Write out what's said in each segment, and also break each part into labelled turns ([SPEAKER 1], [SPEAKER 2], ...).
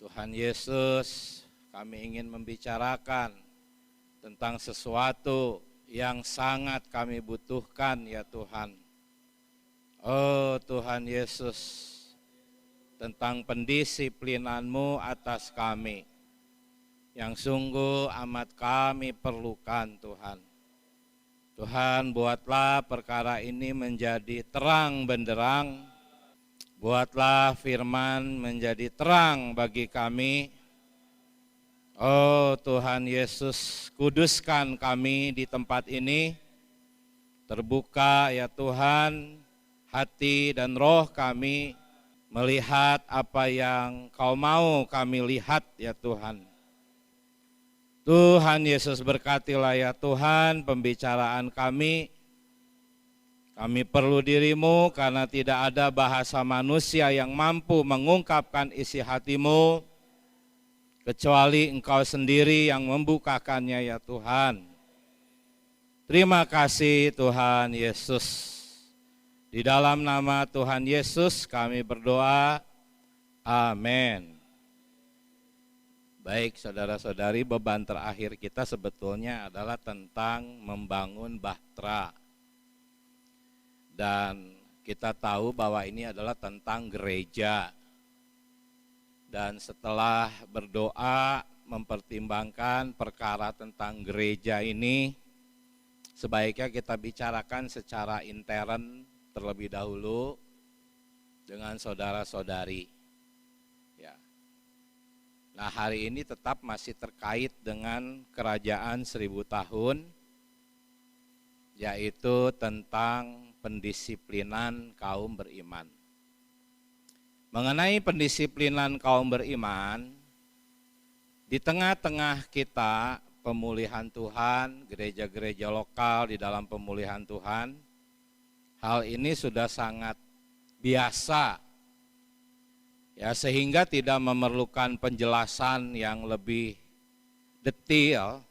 [SPEAKER 1] Tuhan Yesus, kami ingin membicarakan tentang sesuatu yang sangat kami butuhkan ya Tuhan. Oh Tuhan Yesus, tentang pendisiplinan-Mu atas kami, yang sungguh amat kami perlukan Tuhan. Tuhan, buatlah perkara ini menjadi terang benderang. Buatlah firman menjadi terang bagi kami. Oh Tuhan Yesus, kuduskan kami di tempat ini. Terbuka ya Tuhan, hati dan roh kami melihat apa yang Kau mau kami lihat ya Tuhan. Tuhan Yesus berkatilah ya Tuhan pembicaraan kami. Kami perlu diri-Mu karena tidak ada bahasa manusia yang mampu mengungkapkan isi hati-Mu kecuali Engkau sendiri yang membukakannya ya Tuhan. Terima kasih Tuhan Yesus. Di dalam nama Tuhan Yesus kami berdoa. Amin. Baik saudara-saudari, beban terakhir kita sebetulnya adalah tentang membangun bahtera. Dan kita tahu bahwa ini adalah tentang gereja. Dan setelah berdoa mempertimbangkan perkara tentang gereja ini, sebaiknya kita bicarakan secara intern terlebih dahulu dengan saudara-saudari. Ya. Nah, hari ini tetap masih terkait dengan kerajaan 1000 tahun, yaitu tentang pendisiplinan kaum beriman. Mengenai pendisiplinan kaum beriman, di tengah-tengah kita pemulihan Tuhan, gereja-gereja lokal di dalam pemulihan Tuhan, hal ini sudah sangat biasa, ya, sehingga tidak memerlukan penjelasan yang lebih detail.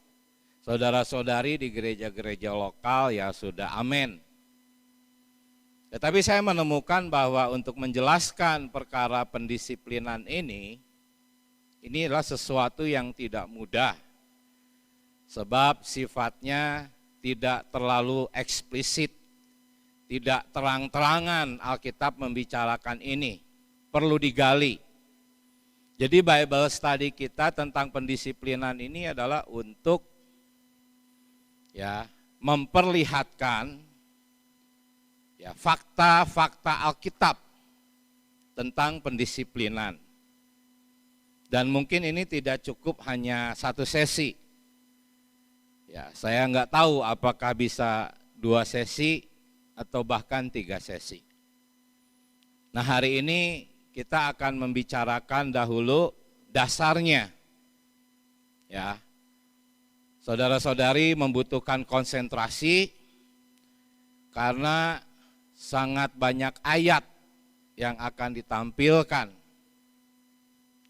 [SPEAKER 1] Saudara-saudari di gereja-gereja lokal ya sudah amin. Tetapi saya menemukan bahwa untuk menjelaskan perkara pendisiplinan ini adalah sesuatu yang tidak mudah. Sebab sifatnya tidak terlalu eksplisit, tidak terang-terangan Alkitab membicarakan ini. Perlu digali. Jadi Bible study kita tentang pendisiplinan ini adalah untuk memperlihatkan fakta-fakta Alkitab tentang pendisiplinan. Dan mungkin ini tidak cukup hanya satu sesi. Ya, saya nggak tahu apakah bisa 2 sesi atau bahkan 3 sesi. Nah, hari ini kita akan membicarakan dahulu dasarnya. Ya. Saudara-saudari membutuhkan konsentrasi karena sangat banyak ayat yang akan ditampilkan.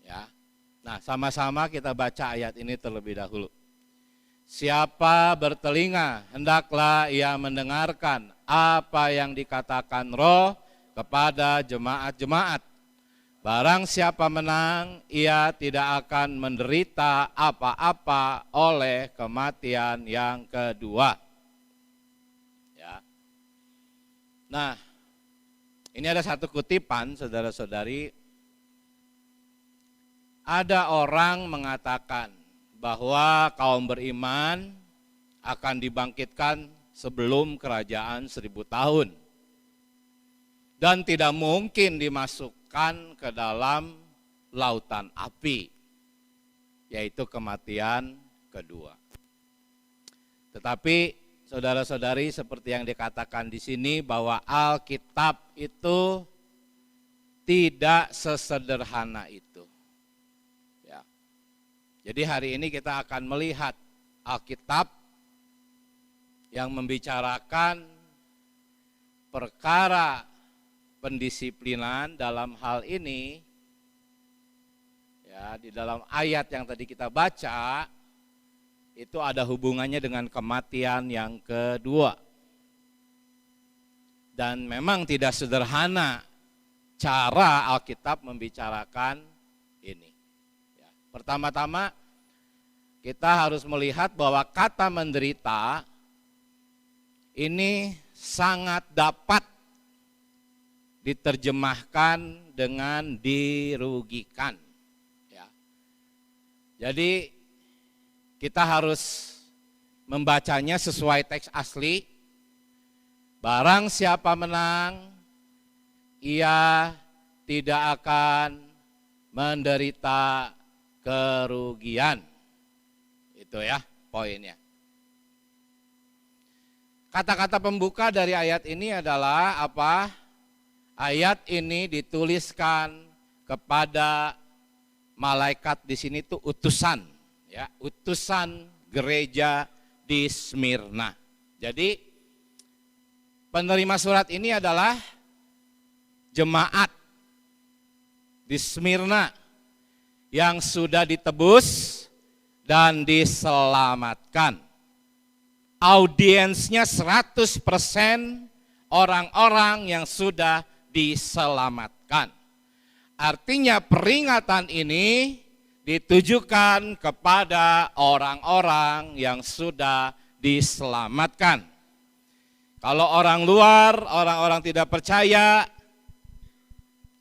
[SPEAKER 1] Ya. Nah, sama-sama kita baca ayat ini terlebih dahulu. Siapa bertelinga, hendaklah ia mendengarkan apa yang dikatakan Roh kepada jemaat-jemaat. Barang siapa menang, ia tidak akan menderita apa-apa oleh kematian yang kedua. Nah, ini ada satu kutipan, saudara-saudari. Ada orang mengatakan bahwa kaum beriman akan dibangkitkan sebelum kerajaan 1000 tahun. Dan tidak mungkin dimasukkan ke dalam lautan api, yaitu kematian kedua. Tetapi saudara-saudari, seperti yang dikatakan di sini bahwa Alkitab itu tidak sesederhana itu. Ya. Jadi hari ini kita akan melihat Alkitab yang membicarakan perkara pendisiplinan dalam hal ini. Ya, di dalam ayat yang tadi kita baca, itu ada hubungannya dengan kematian yang kedua. Dan memang tidak sederhana cara Alkitab membicarakan ini. Pertama-tama kita harus melihat bahwa kata menderita ini sangat dapat diterjemahkan dengan dirugikan. Ya. Jadi kita harus membacanya sesuai teks asli. Barang siapa menang, ia tidak akan menderita kerugian. Itu ya poinnya. Kata-kata pembuka dari ayat ini adalah apa? Ayat ini dituliskan kepada malaikat di sini tuh utusan, ya, utusan gereja di Smyrna. Jadi penerima surat ini adalah jemaat di Smyrna yang sudah ditebus dan diselamatkan. Audiensnya 100% orang-orang yang sudah diselamatkan. Artinya peringatan ini ditujukan kepada orang-orang yang sudah diselamatkan. Kalau orang luar, orang-orang tidak percaya,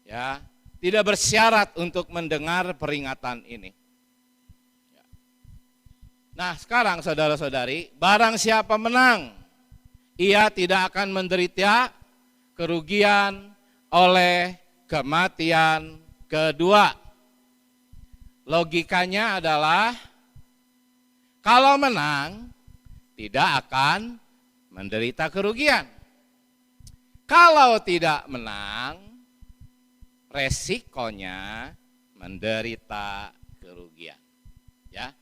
[SPEAKER 1] ya, tidak bersyarat untuk mendengar peringatan ini. Nah sekarang saudara-saudari, barang siapa menang, ia tidak akan menderita kerugian oleh kematian kedua. Logikanya adalah kalau menang tidak akan menderita kerugian. Kalau tidak menang, resikonya menderita kerugian. Ya.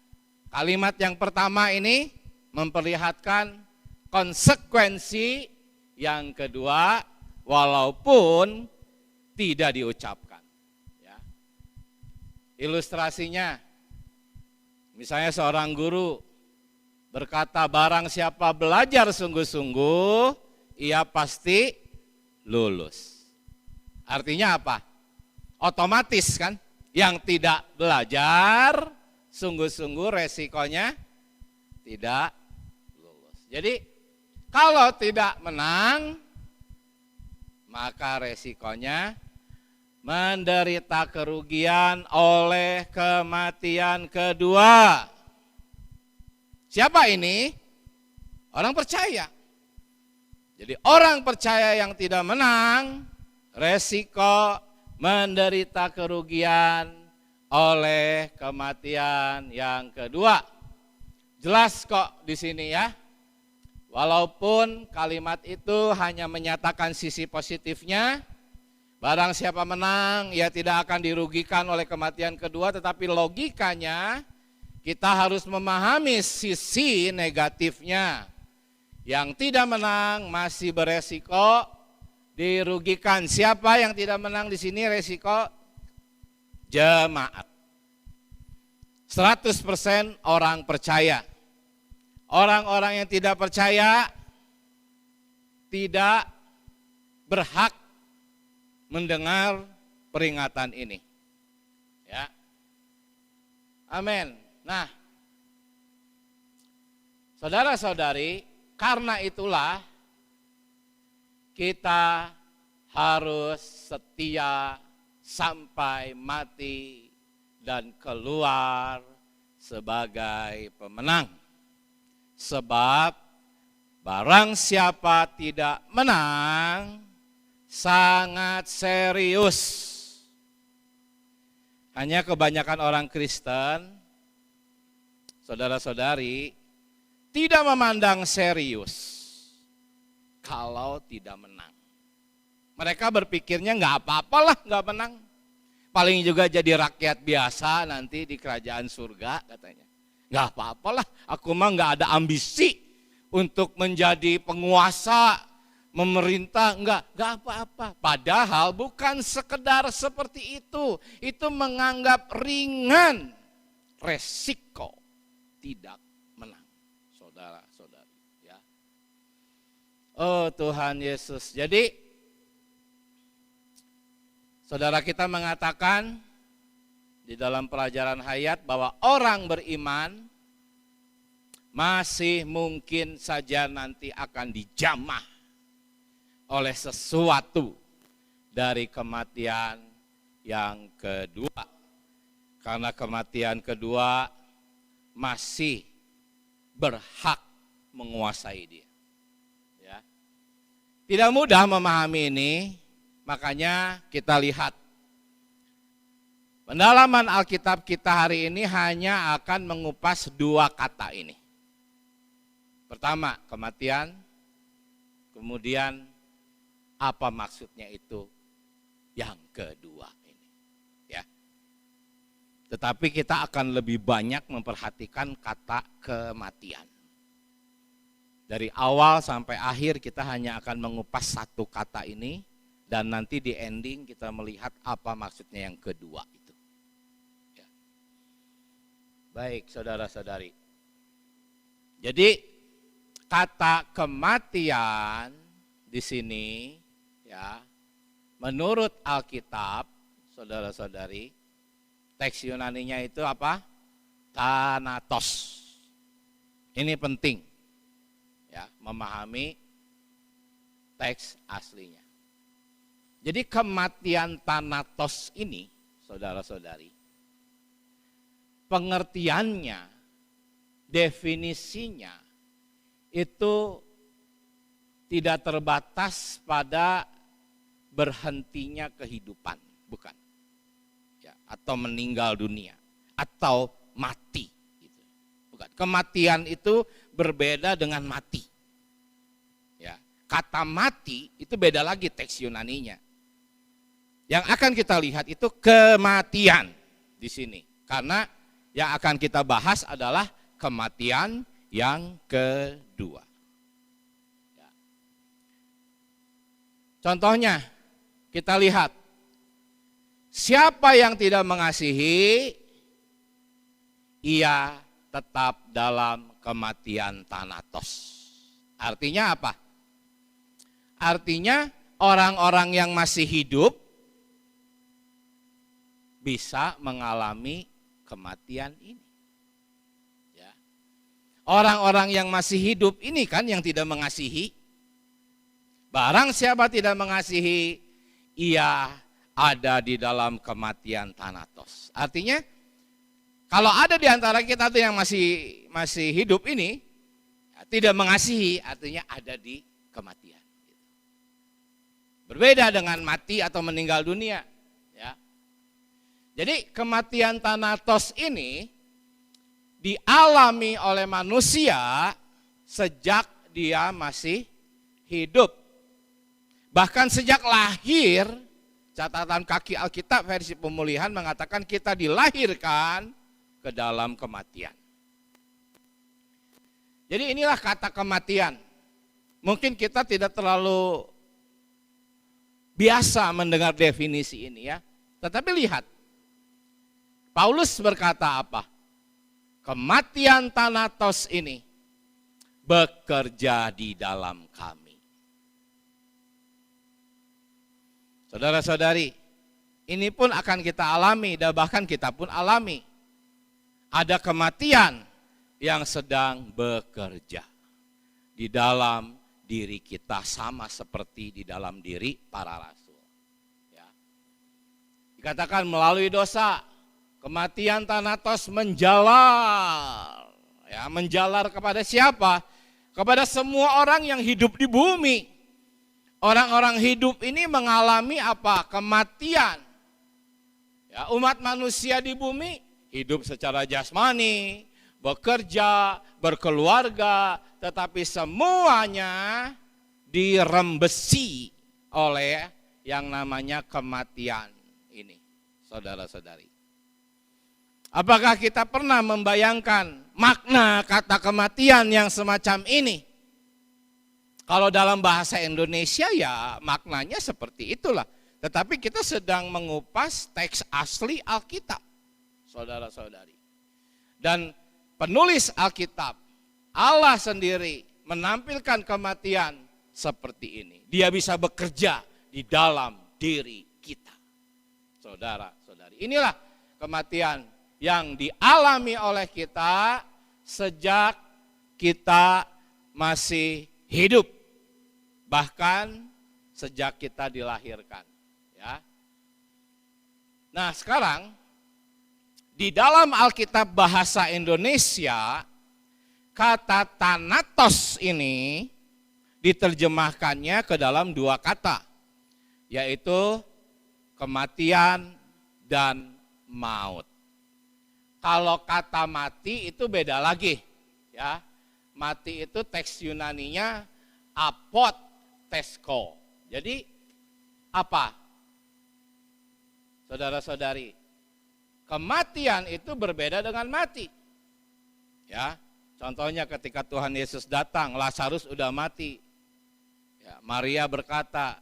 [SPEAKER 1] Kalimat yang pertama ini memperlihatkan konsekuensi yang kedua walaupun tidak diucapkan. Ya. Ilustrasinya, misalnya seorang guru berkata barang siapa belajar sungguh-sungguh, ia pasti lulus. Artinya apa? Otomatis kan, yang tidak belajar sungguh-sungguh resikonya tidak lulus. Jadi kalau tidak menang, maka resikonya menderita kerugian oleh kematian kedua. Siapa ini? Orang percaya. Jadi orang percaya yang tidak menang, resiko menderita kerugian oleh kematian yang kedua. Jelas kok di sini ya. Walaupun kalimat itu hanya menyatakan sisi positifnya, barang siapa menang, ia tidak akan dirugikan oleh kematian kedua, tetapi logikanya kita harus memahami sisi negatifnya. Yang tidak menang masih beresiko dirugikan. Siapa yang tidak menang di sini resiko? Jemaat. 100% orang percaya. Orang-orang yang tidak percaya tidak berhak mendengar peringatan ini. Ya. Amin. Nah, saudara-saudari, karena itulah kita harus setia sampai mati dan keluar sebagai pemenang. Sebab barang siapa tidak menang sangat serius. Hanya kebanyakan orang Kristen, saudara-saudari, tidak memandang serius kalau tidak menang. Mereka berpikirnya nggak apa-apalah nggak menang. Paling juga jadi rakyat biasa nanti di kerajaan surga katanya. Nggak apa-apalah, aku mah nggak ada ambisi untuk menjadi penguasa, memerintah, nggak apa-apa. Padahal bukan sekedar seperti itu menganggap ringan resiko tidak menang, saudara-saudari. Ya. Oh Tuhan Yesus, jadi saudara kita mengatakan di dalam pelajaran hayat bahwa orang beriman masih mungkin saja nanti akan dijamah oleh sesuatu dari kematian yang kedua. Karena kematian kedua masih berhak menguasai dia. Ya. Tidak mudah memahami ini, makanya kita lihat. Pendalaman Alkitab kita hari ini hanya akan mengupas dua kata ini. Pertama, kematian. Kemudian, apa maksudnya itu yang kedua ini. Ya. Tetapi kita akan lebih banyak memperhatikan kata kematian. Dari awal sampai akhir kita hanya akan mengupas satu kata ini. Dan nanti di ending kita melihat apa maksudnya yang kedua itu. Ya. Baik saudara-saudari. Jadi kata kematian di sini ya, menurut Alkitab, saudara-saudari, teks Yunaninya itu apa? Thanatos. Ini penting ya, memahami teks aslinya. Jadi kematian thanatos ini, saudara-saudari, pengertiannya, definisinya, itu tidak terbatas pada berhentinya kehidupan, bukan, ya, atau meninggal dunia, atau mati, gitu. Bukan. Kematian itu berbeda dengan mati. Ya, kata mati itu beda lagi teks Yunaninya. Yang akan kita lihat itu kematian di sini, karena yang akan kita bahas adalah kematian yang kedua. Ya. Contohnya, kita lihat, siapa yang tidak mengasihi, ia tetap dalam kematian thanatos. Artinya apa? Artinya orang-orang yang masih hidup bisa mengalami kematian ini. Orang-orang yang masih hidup ini kan yang tidak mengasihi. Barang siapa tidak mengasihi, ia ada di dalam kematian thanatos. Artinya, kalau ada di antara kita tuh yang masih hidup ini, ya, tidak mengasihi, artinya ada di kematian. Berbeda dengan mati atau meninggal dunia. Ya. Jadi kematian thanatos ini dialami oleh manusia sejak dia masih hidup. Bahkan sejak lahir, catatan kaki Alkitab versi pemulihan mengatakan kita dilahirkan ke dalam kematian. Jadi inilah kata kematian. Mungkin kita tidak terlalu biasa mendengar definisi ini ya. Tetapi lihat, Paulus berkata apa? Kematian thanatos ini bekerja di dalam kami. Saudara-saudari, ini pun akan kita alami dan bahkan kita pun alami. Ada kematian yang sedang bekerja di dalam diri kita sama seperti di dalam diri para rasul. Ya. Dikatakan melalui dosa, kematian thanatos menjalar. Ya, menjalar kepada siapa? Kepada semua orang yang hidup di bumi. Orang-orang hidup ini mengalami apa? Kematian. Ya, umat manusia di bumi hidup secara jasmani, bekerja, berkeluarga, tetapi semuanya dirembesi oleh yang namanya kematian ini, saudara-saudari. Apakah kita pernah membayangkan makna kata kematian yang semacam ini? Kalau dalam bahasa Indonesia ya maknanya seperti itulah. Tetapi kita sedang mengupas teks asli Alkitab, saudara-saudari. Dan penulis Alkitab, Allah sendiri menampilkan kematian seperti ini. Dia bisa bekerja di dalam diri kita, saudara-saudari. Inilah kematian yang dialami oleh kita sejak kita masih hidup, bahkan sejak kita dilahirkan. Ya. Nah sekarang di dalam Alkitab bahasa Indonesia, kata thanatos ini diterjemahkannya ke dalam dua kata, yaitu kematian dan maut. Kalau kata mati itu beda lagi, ya. Mati itu teks Yunaninya apotesko. Jadi apa? Saudara-saudari, kematian itu berbeda dengan mati. Ya, contohnya ketika Tuhan Yesus datang, Lazarus udah mati. Ya, Maria berkata,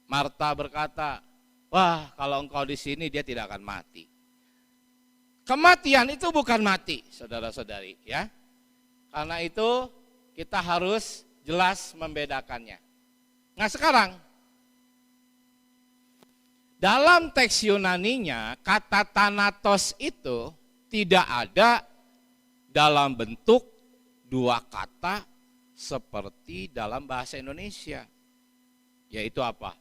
[SPEAKER 1] Marta berkata, wah kalau engkau di sini dia tidak akan mati. Kematian itu bukan mati, saudara-saudari, ya. Karena itu kita harus jelas membedakannya. Nah sekarang, dalam teks Yunaninya, kata thanatos itu tidak ada dalam bentuk dua kata seperti dalam bahasa Indonesia. Yaitu apa?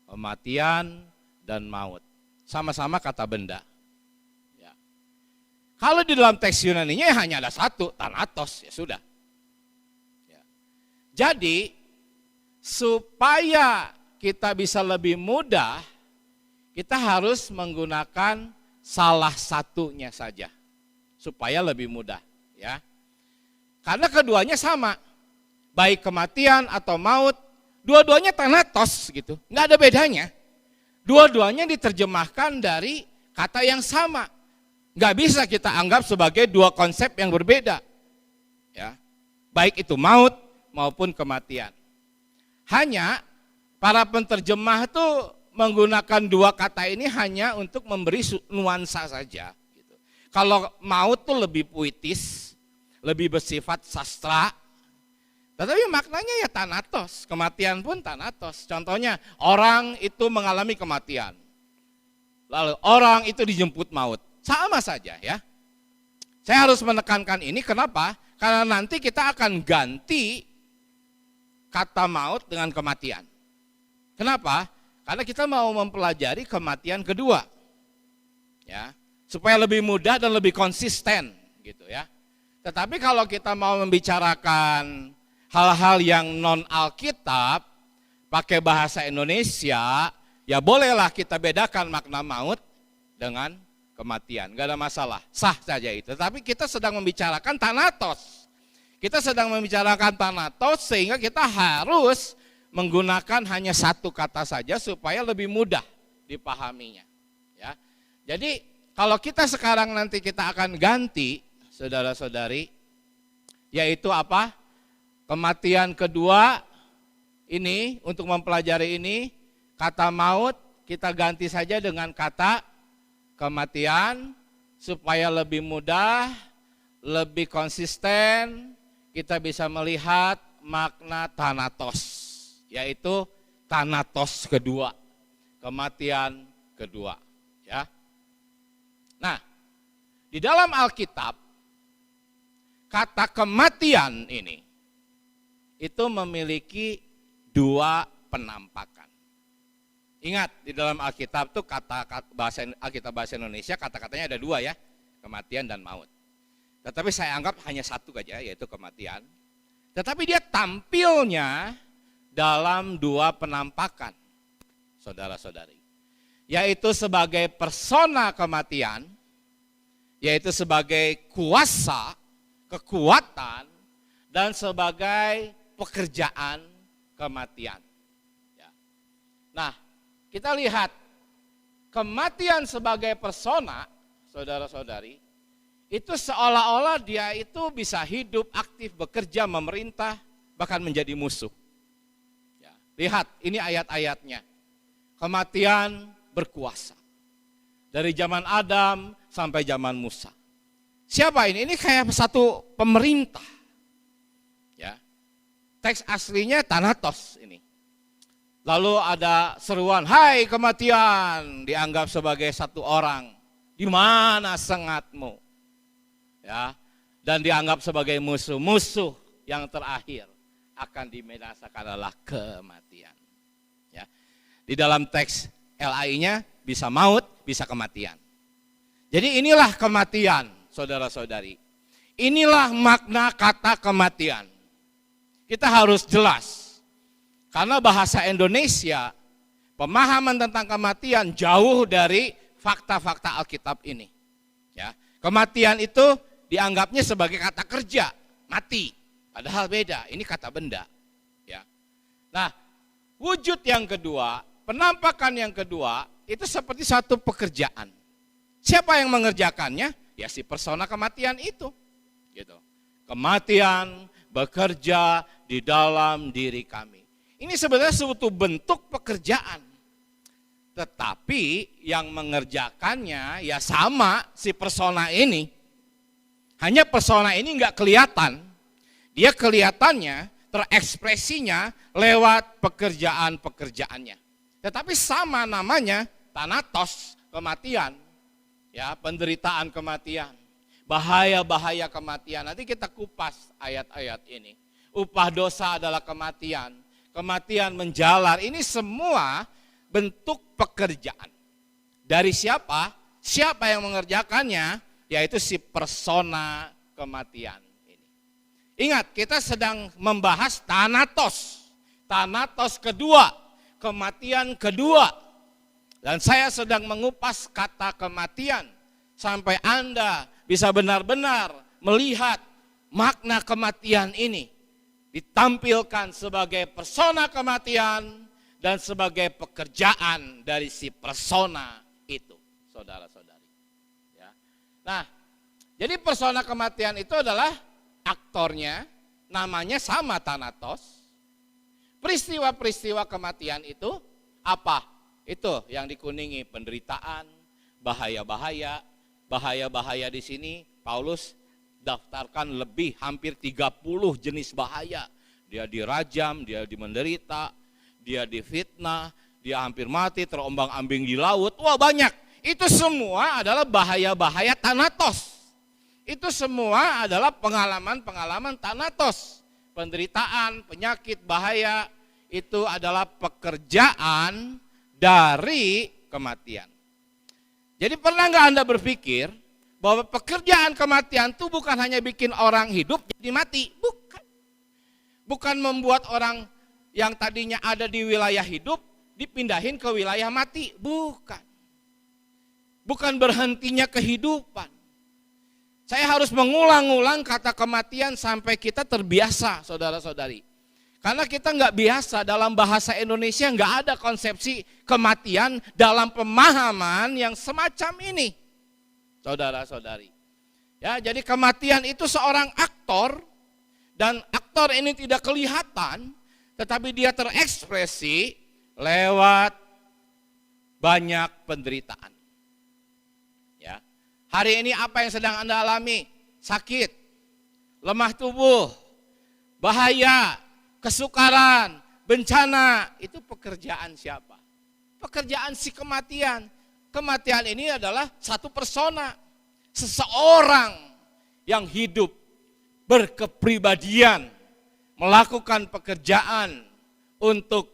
[SPEAKER 1] Kematian dan maut. Sama-sama kata benda. Ya. Kalau di dalam teks Yunaninya hanya ada satu, thanatos, ya sudah. Ya. Jadi, supaya kita bisa lebih mudah, kita harus menggunakan salah satunya saja. Supaya lebih mudah. Ya. Karena keduanya sama. Baik kematian atau maut, dua-duanya thanatos gitu. Nggak ada bedanya. Dua-duanya diterjemahkan dari kata yang sama. Nggak bisa kita anggap sebagai dua konsep yang berbeda. Ya. Baik itu maut maupun kematian. Hanya para penterjemah itu menggunakan dua kata ini hanya untuk memberi nuansa saja. Gitu. Kalau maut tuh lebih puitis, lebih bersifat sastra. Tetapi maknanya ya thanatos, kematian pun thanatos. Contohnya orang itu mengalami kematian. Lalu orang itu dijemput maut. Sama saja ya. Saya harus menekankan ini kenapa? Karena nanti kita akan ganti kata maut dengan kematian. Kenapa? Karena kita mau mempelajari kematian kedua. Ya, supaya lebih mudah dan lebih konsisten gitu ya. Tetapi kalau kita mau membicarakan hal-hal yang non Alkitab, pakai bahasa Indonesia, ya bolehlah kita bedakan makna maut dengan kematian, gak ada masalah, sah saja itu. Tapi kita sedang membicarakan thanatos. Kita sedang membicarakan thanatos sehingga kita harus menggunakan hanya satu kata saja supaya lebih mudah dipahaminya. Ya. Jadi kalau kita sekarang nanti kita akan ganti, saudara-saudari, yaitu apa? Kematian kedua ini untuk mempelajari ini, kata maut kita ganti saja dengan kata kematian supaya lebih mudah, lebih konsisten, kita bisa melihat makna thanatos, yaitu thanatos kedua, kematian kedua. Ya. Nah, di dalam Alkitab, kata kematian ini itu memiliki dua penampakan. Ingat di dalam Alkitab tuh Alkitab bahasa Indonesia kata-katanya ada dua ya, kematian dan maut. Tetapi saya anggap hanya satu saja yaitu kematian. Tetapi dia tampilnya dalam dua penampakan, saudara-saudari. Yaitu sebagai persona kematian, yaitu sebagai kuasa, kekuatan, dan sebagai pekerjaan kematian. Ya. Nah, kita lihat kematian sebagai persona, saudara-saudari, itu seolah-olah dia itu bisa hidup, aktif, bekerja, memerintah, bahkan menjadi musuh. Ya. Lihat, ini ayat-ayatnya. Kematian berkuasa. Dari zaman Adam sampai zaman Musa. Siapa ini? Ini kayak satu pemerintah. Teks aslinya thanatos ini. Lalu ada seruan, hai kematian, dianggap sebagai satu orang. Di mana sengatmu? Ya, dan dianggap sebagai musuh-musuh yang terakhir akan dibinasakan adalah kematian. Ya. Di dalam teks LAI-nya bisa maut, bisa kematian. Jadi inilah kematian, saudara-saudari. Inilah makna kata kematian. Kita harus jelas. Karena bahasa Indonesia, pemahaman tentang kematian jauh dari fakta-fakta Alkitab ini. Ya, kematian itu dianggapnya sebagai kata kerja, mati. Padahal beda, ini kata benda. Ya. Nah, wujud yang kedua, penampakan yang kedua, itu seperti satu pekerjaan. Siapa yang mengerjakannya? Ya si persona kematian itu. Gitu. Kematian bekerja di dalam diri kami. Ini sebenarnya suatu bentuk pekerjaan. Tetapi yang mengerjakannya ya sama si persona ini. Hanya persona ini enggak kelihatan. Dia kelihatannya, terekspresinya lewat pekerjaan-pekerjaannya. Tetapi sama namanya, thanatos, kematian. Ya, penderitaan kematian. Bahaya-bahaya kematian. Nanti kita kupas ayat-ayat ini. Upah dosa adalah kematian. Kematian menjalar. Ini semua bentuk pekerjaan. Dari siapa? Siapa yang mengerjakannya? Yaitu si persona kematian ini. Ingat, kita sedang membahas thanatos. Thanatos kedua, kematian kedua. Dan saya sedang mengupas kata kematian. Sampai Anda bisa benar-benar melihat makna kematian ini. Ditampilkan sebagai persona kematian dan sebagai pekerjaan dari si persona itu, saudara-saudari. Ya. Nah, jadi persona kematian itu adalah aktornya, namanya sama thanatos. Peristiwa-peristiwa kematian itu apa? Itu yang dikuningi penderitaan, bahaya-bahaya. Bahaya-bahaya di sini Paulus daftarkan lebih hampir 30 jenis bahaya. Dia dirajam, dia menderita, dia difitnah, dia hampir mati, terombang-ambing di laut. Wah banyak. Itu semua adalah bahaya-bahaya thanatos. Itu semua adalah pengalaman-pengalaman thanatos. Penderitaan, penyakit, bahaya itu adalah pekerjaan dari kematian. Jadi pernah nggak Anda berpikir bahwa pekerjaan kematian itu bukan hanya bikin orang hidup jadi mati, bukan. Bukan membuat orang yang tadinya ada di wilayah hidup dipindahin ke wilayah mati, bukan. Bukan berhentinya kehidupan. Saya harus mengulang-ulang kata kematian sampai kita terbiasa, saudara-saudari. Karena kita nggak biasa, dalam bahasa Indonesia nggak ada konsepsi kematian dalam pemahaman yang semacam ini, saudara-saudari. Ya, jadi kematian itu seorang aktor, dan aktor ini tidak kelihatan, tetapi dia terekspresi lewat banyak penderitaan. Ya, hari ini apa yang sedang Anda alami? Sakit, lemah tubuh, bahaya, kesukaran, bencana, itu pekerjaan siapa? Pekerjaan si kematian. Kematian ini adalah satu persona, seseorang yang hidup berkepribadian, melakukan pekerjaan untuk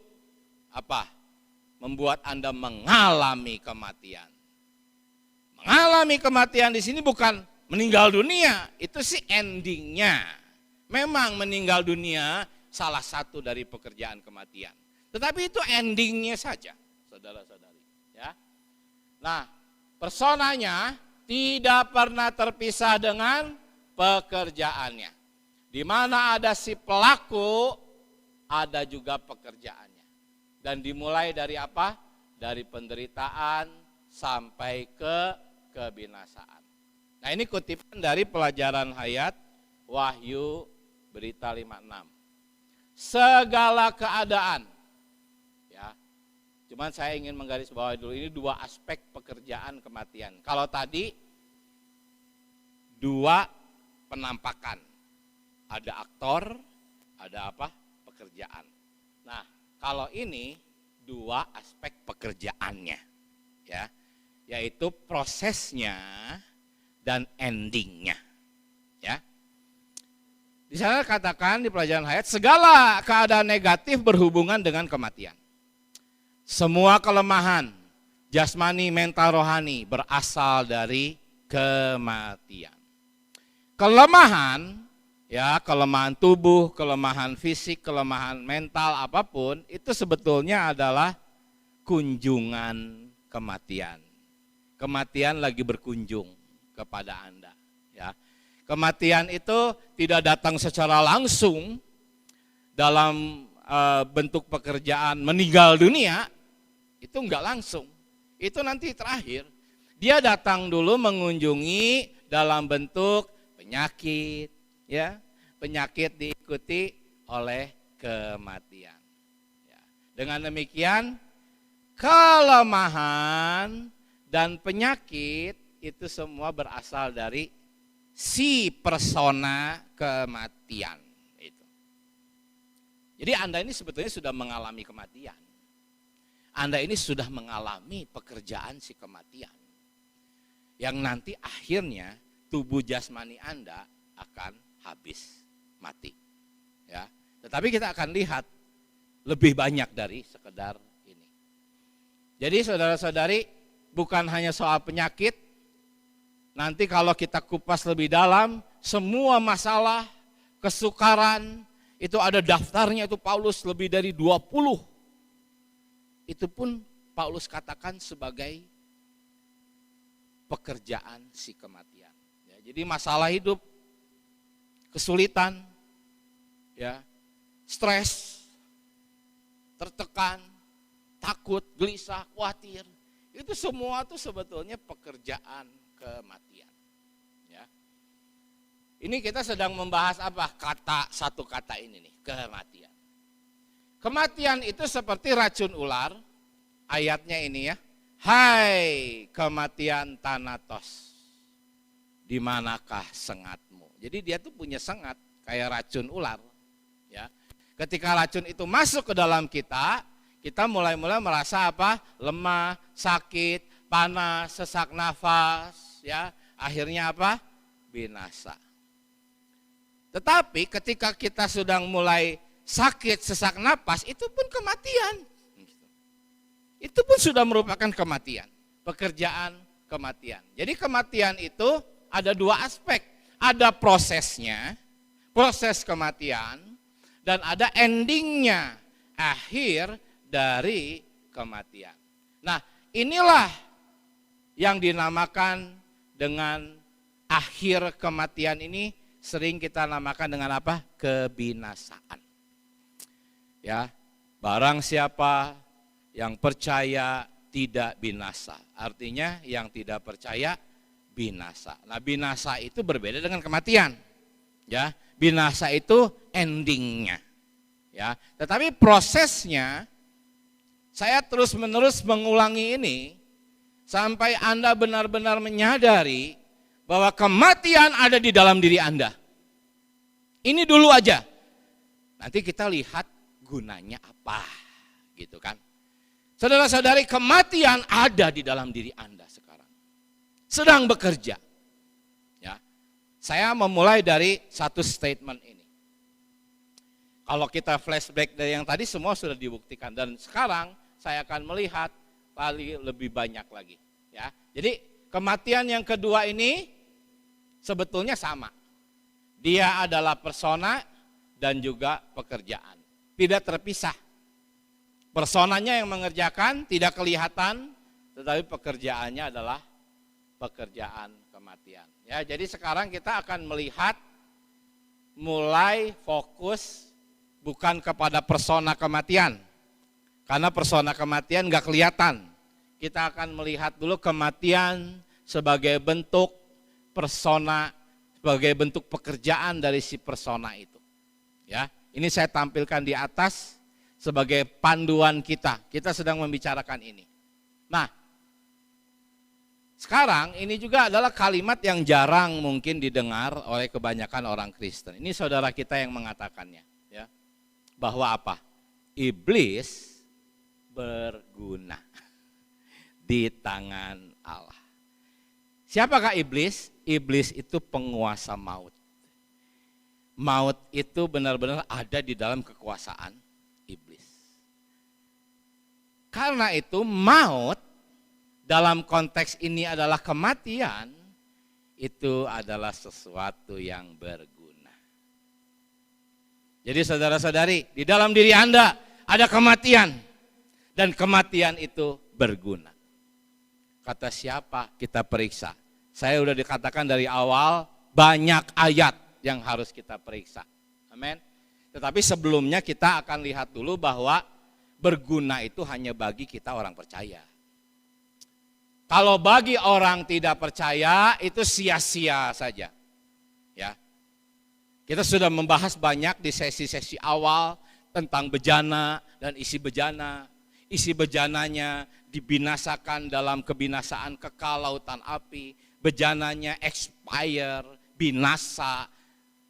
[SPEAKER 1] apa? Membuat Anda mengalami kematian. Mengalami kematian di sini bukan meninggal dunia, itu sih endingnya. Memang meninggal dunia salah satu dari pekerjaan kematian. Tetapi itu endingnya saja, saudara-saudari. Ya. Nah, personanya tidak pernah terpisah dengan pekerjaannya. Di mana ada si pelaku, ada juga pekerjaannya. Dan dimulai dari apa? Dari penderitaan sampai ke kebinasaan. Nah, ini kutipan dari pelajaran hayat Wahyu Berita 56. Segala keadaan, ya. Cuman saya ingin menggarisbawahi dulu, ini dua aspek pekerjaan kematian. Kalau tadi dua penampakan, ada aktor, ada apa? Pekerjaan. Nah, kalau ini dua aspek pekerjaannya, ya. yaitu prosesnya dan endingnya. Ya. Di sana katakan di pelajaran hayat, segala keadaan negatif berhubungan dengan kematian. Semua kelemahan jasmani, mental, rohani berasal dari kematian. Kelemahan, ya kelemahan tubuh, kelemahan fisik, kelemahan mental apapun itu sebetulnya adalah kunjungan kematian. Kematian lagi berkunjung kepada Anda, ya. Kematian itu tidak datang secara langsung dalam bentuk pekerjaan meninggal dunia, itu enggak langsung. Itu nanti terakhir. Dia datang dulu mengunjungi dalam bentuk penyakit, ya. Penyakit diikuti oleh kematian. Ya. Dengan demikian, kelemahan dan penyakit itu semua berasal dari si persona kematian itu. Jadi Anda ini sebetulnya sudah mengalami kematian. Anda ini sudah mengalami pekerjaan si kematian. Yang nanti akhirnya tubuh jasmani Anda akan habis, mati. Ya. Tetapi kita akan lihat lebih banyak dari sekedar ini. Jadi saudara-saudari, bukan hanya soal penyakit. Nanti kalau kita kupas lebih dalam, semua masalah, kesukaran, itu ada daftarnya, itu Paulus lebih dari 20. Itu pun Paulus katakan sebagai pekerjaan si kematian. Ya, jadi masalah hidup, kesulitan, ya, stres, tertekan, takut, gelisah, khawatir, itu semua tuh sebetulnya pekerjaan kematian. Ya. Ini kita sedang membahas apa? Satu kata ini nih, kematian. Kematian itu seperti racun ular, ayatnya ini ya. Hai kematian Thanatos, di manakah sengatmu? Jadi dia tuh punya sengat kayak racun ular. Ya. Ketika racun itu masuk ke dalam kita mulai merasa apa? Lemah, sakit, panas, sesak nafas, ya. Akhirnya apa? Binasa. Tetapi ketika kita sedang mulai sakit, sesak napas, itu pun kematian. Itu pun sudah merupakan kematian, pekerjaan kematian. Jadi kematian itu ada dua aspek. Ada prosesnya, proses kematian, dan ada endingnya, akhir dari kematian. Nah, inilah yang dinamakan dengan akhir kematian ini sering kita namakan dengan apa? Kebinasaan. Ya, barang siapa yang percaya tidak binasa. Artinya yang tidak percaya binasa. Nah, binasa itu berbeda dengan kematian. Ya, binasa itu endingnya. Ya, tetapi prosesnya saya terus-menerus mengulangi ini sampai Anda benar-benar menyadari bahwa kematian ada di dalam diri Anda. Ini dulu aja. Nanti kita lihat gunanya apa, gitu kan. Saudara-saudari, kematian ada di dalam diri Anda sekarang. Sedang bekerja. Ya. Saya memulai dari satu statement ini. Kalau kita flashback dari yang tadi semua sudah dibuktikan. Dan sekarang saya akan melihat paling lebih banyak lagi. Ya. Jadi kematian yang kedua ini sebetulnya sama. Dia adalah persona dan juga pekerjaan. Tidak terpisah. Personanya yang mengerjakan tidak kelihatan, tetapi pekerjaannya adalah pekerjaan kematian. Ya, jadi sekarang kita akan melihat mulai fokus bukan kepada persona kematian. Karena persona kematian nggak kelihatan. Kita akan melihat dulu kematian sebagai bentuk persona, sebagai bentuk pekerjaan dari si persona itu. Ya, ini saya tampilkan di atas sebagai panduan kita. Kita sedang membicarakan ini. Nah, sekarang ini juga adalah kalimat yang jarang mungkin didengar oleh kebanyakan orang Kristen. Ini saudara kita yang mengatakannya, ya. Bahwa apa? Iblis berguna. di tangan Allah. Siapakah iblis? Iblis itu penguasa maut. Maut itu benar-benar ada di dalam kekuasaan iblis. Karena itu maut dalam konteks ini adalah kematian, itu adalah sesuatu yang berguna. Jadi saudara-saudari, di dalam diri Anda ada kematian, dan kematian itu berguna. Kata siapa? Kita periksa. Saya sudah dikatakan dari awal banyak ayat yang harus kita periksa. Amin. Tetapi sebelumnya kita akan lihat dulu bahwa berguna itu hanya bagi kita orang percaya. Kalau bagi orang tidak percaya itu sia-sia saja. Ya. Kita sudah membahas banyak di sesi-sesi awal tentang bejana dan isi bejana. Isi bejananya dibinasakan dalam kebinasaan kekal lautan api. Bejananya expire, binasa,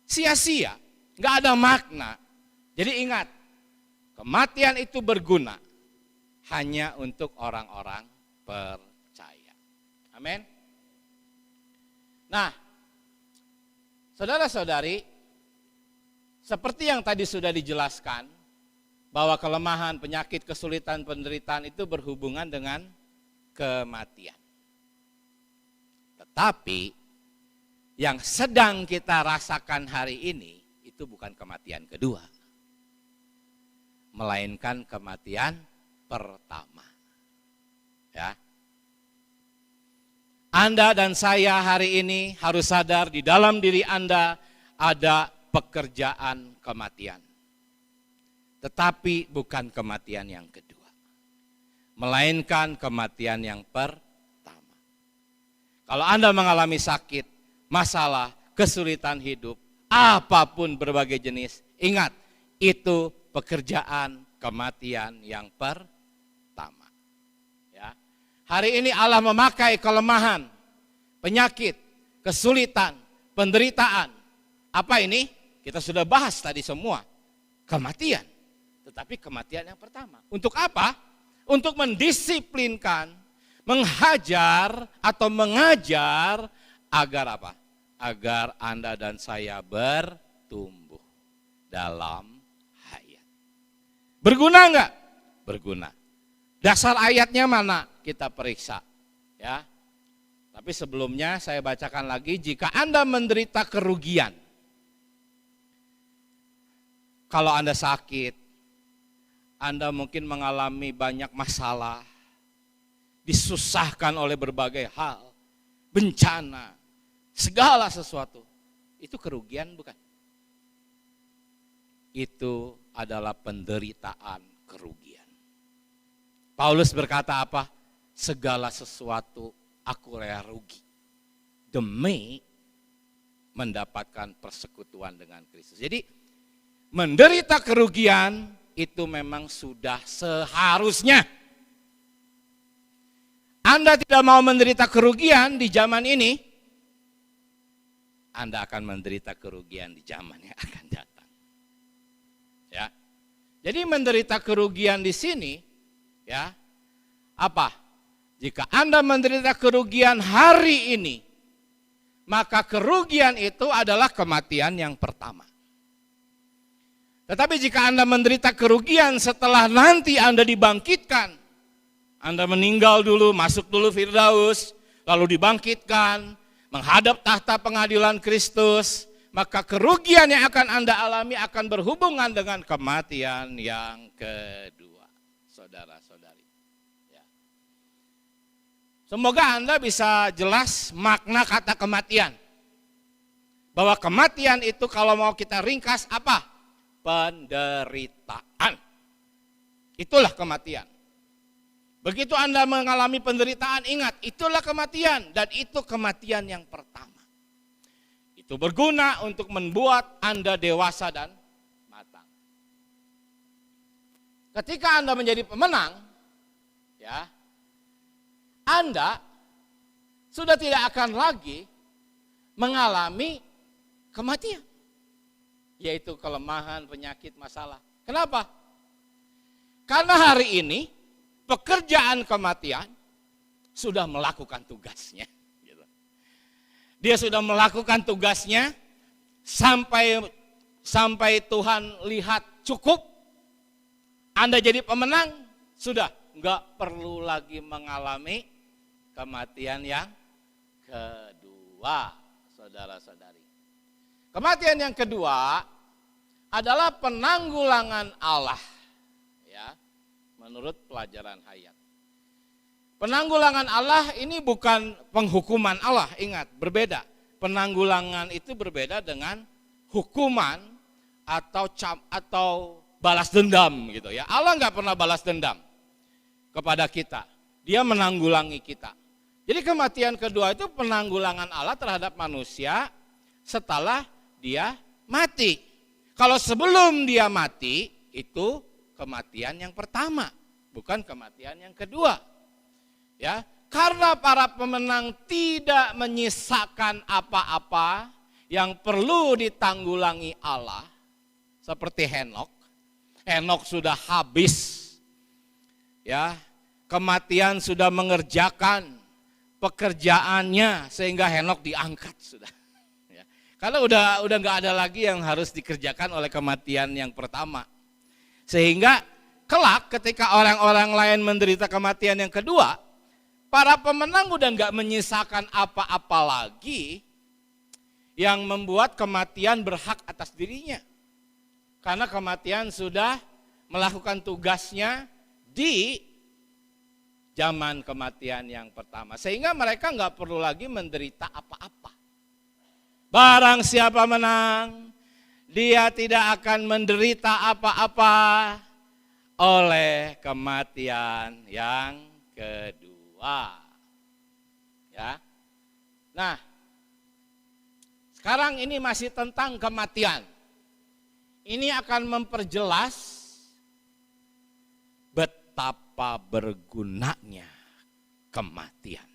[SPEAKER 1] sia-sia, nggak ada makna. Jadi ingat, kematian itu berguna hanya untuk orang-orang percaya. Amin. Nah, saudara-saudari, seperti yang tadi sudah dijelaskan, bahwa kelemahan, penyakit, kesulitan, penderitaan itu berhubungan dengan kematian. Tetapi yang sedang kita rasakan hari ini itu bukan kematian kedua, melainkan kematian pertama. Ya. Anda dan saya hari ini harus sadar di dalam diri Anda ada pekerjaan kematian. Tetapi bukan kematian yang kedua, melainkan kematian yang pertama. Kalau Anda mengalami sakit, masalah, kesulitan hidup, apapun berbagai jenis, ingat, itu pekerjaan kematian yang pertama. Ya. Hari ini Allah memakai kelemahan, penyakit, kesulitan, penderitaan. Apa ini? Kita sudah bahas tadi semua. Kematian. Tetapi kematian yang pertama. Untuk apa? Untuk mendisiplinkan, menghajar atau mengajar agar apa? Agar Anda dan saya bertumbuh dalam hayat. Berguna enggak? Berguna. Dasar ayatnya mana? Kita periksa. Ya. Tapi sebelumnya saya bacakan lagi, jika Anda menderita kerugian. Kalau Anda sakit, Anda mungkin mengalami banyak masalah, disusahkan oleh berbagai hal, bencana, segala sesuatu. Itu kerugian bukan? Itu adalah penderitaan kerugian. Paulus berkata apa? Segala sesuatu aku rela rugi demi mendapatkan persekutuan dengan Kristus. Jadi menderita kerugian itu memang sudah seharusnya. Anda tidak mau menderita kerugian di zaman ini, Anda akan menderita kerugian di zaman yang akan datang. Ya. Jadi menderita kerugian di sini, ya. Apa? Jika Anda menderita kerugian hari ini, maka kerugian itu adalah kematian yang pertama. Tetapi jika Anda menderita kerugian setelah nanti Anda dibangkitkan, Anda meninggal dulu, masuk dulu Firdaus, lalu dibangkitkan, menghadap tahta pengadilan Kristus, maka kerugian yang akan Anda alami akan berhubungan dengan kematian yang kedua, saudara-saudari. Ya. Semoga Anda bisa jelas makna kata kematian. Bahwa kematian itu kalau mau kita ringkas apa? Penderitaan. Itulah kematian. Begitu Anda mengalami penderitaan, ingat, itulah kematian. Dan itu kematian yang pertama. Itu berguna untuk membuat Anda dewasa dan matang. Ketika Anda menjadi pemenang, ya, Anda sudah tidak akan lagi mengalami kematian. Yaitu kelemahan, penyakit, masalah. Kenapa? Karena hari ini pekerjaan kematian sudah melakukan tugasnya. Gitu. Dia sudah melakukan tugasnya sampai Tuhan lihat cukup. Anda jadi pemenang, sudah nggak perlu lagi mengalami kematian yang kedua, saudara-saudari. Kematian yang kedua adalah penanggulangan Allah, ya, menurut pelajaran hayat. Penanggulangan Allah ini bukan penghukuman Allah, ingat, berbeda. Penanggulangan itu berbeda dengan hukuman atau balas dendam gitu ya. Allah nggak pernah balas dendam kepada kita. Dia menanggulangi kita. Jadi kematian kedua itu penanggulangan Allah terhadap manusia setelah dia mati. Kalau sebelum dia mati itu kematian yang pertama, bukan kematian yang kedua. Ya, karena para pemenang tidak menyisakan apa-apa yang perlu ditanggulangi Allah, seperti Henokh. Henokh sudah habis, ya, kematian sudah mengerjakan pekerjaannya sehingga Henokh diangkat sudah. Ya. Karena udah nggak ada lagi yang harus dikerjakan oleh kematian yang pertama. Sehingga kelak ketika orang-orang lain menderita kematian yang kedua, para pemenang udah nggak menyisakan apa-apa lagi yang membuat kematian berhak atas dirinya. Karena kematian sudah melakukan tugasnya di zaman kematian yang pertama. Sehingga mereka nggak perlu lagi menderita apa-apa. Barang siapa menang, dia tidak akan menderita apa-apa oleh kematian yang kedua. Ya. Nah, sekarang ini masih tentang kematian. Ini akan memperjelas betapa bergunanya kematian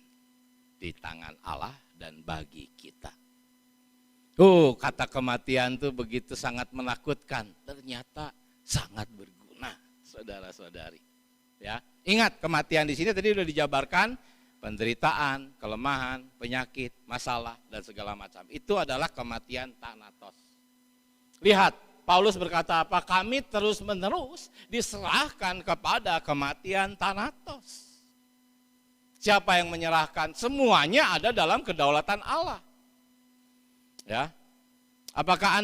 [SPEAKER 1] di tangan Allah dan bagi kita. Kata kematian tuh begitu sangat menakutkan, ternyata sangat berguna, saudara-saudari. Ya, ingat kematian di sini tadi sudah dijabarkan, penderitaan, kelemahan, penyakit, masalah dan segala macam. Itu adalah kematian thanatos. Lihat, Paulus berkata apa? Kami terus-menerus diserahkan kepada kematian thanatos. Siapa yang menyerahkan? Semuanya ada dalam kedaulatan Allah. Ya, apakah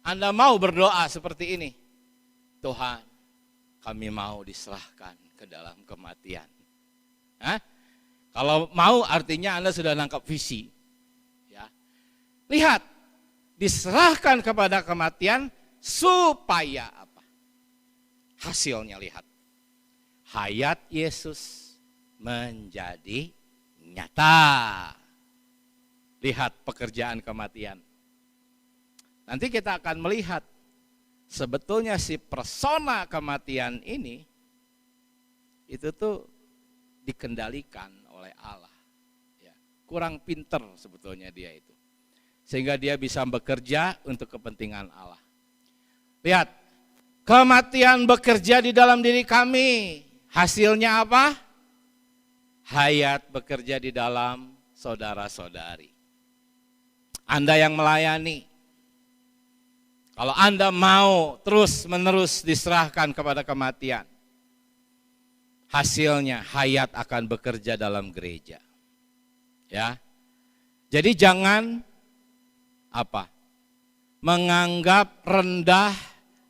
[SPEAKER 1] Anda mau berdoa seperti ini? Tuhan, kami mau diserahkan ke dalam kematian. Kalau mau artinya Anda sudah nangkap visi. Ya, lihat, diserahkan kepada kematian supaya apa? Hasilnya lihat. Hayat Yesus menjadi nyata. Lihat pekerjaan kematian. Nanti kita akan melihat sebetulnya si persona kematian ini itu tuh dikendalikan oleh Allah. Ya, kurang pinter sebetulnya dia itu. Sehingga dia bisa bekerja untuk kepentingan Allah. Lihat, kematian bekerja di dalam diri kami. Hasilnya apa? Hayat bekerja di dalam saudara-saudari. Anda yang melayani, kalau Anda mau terus-menerus diserahkan kepada kematian, hasilnya hayat akan bekerja dalam gereja. Ya. Jadi jangan menganggap rendah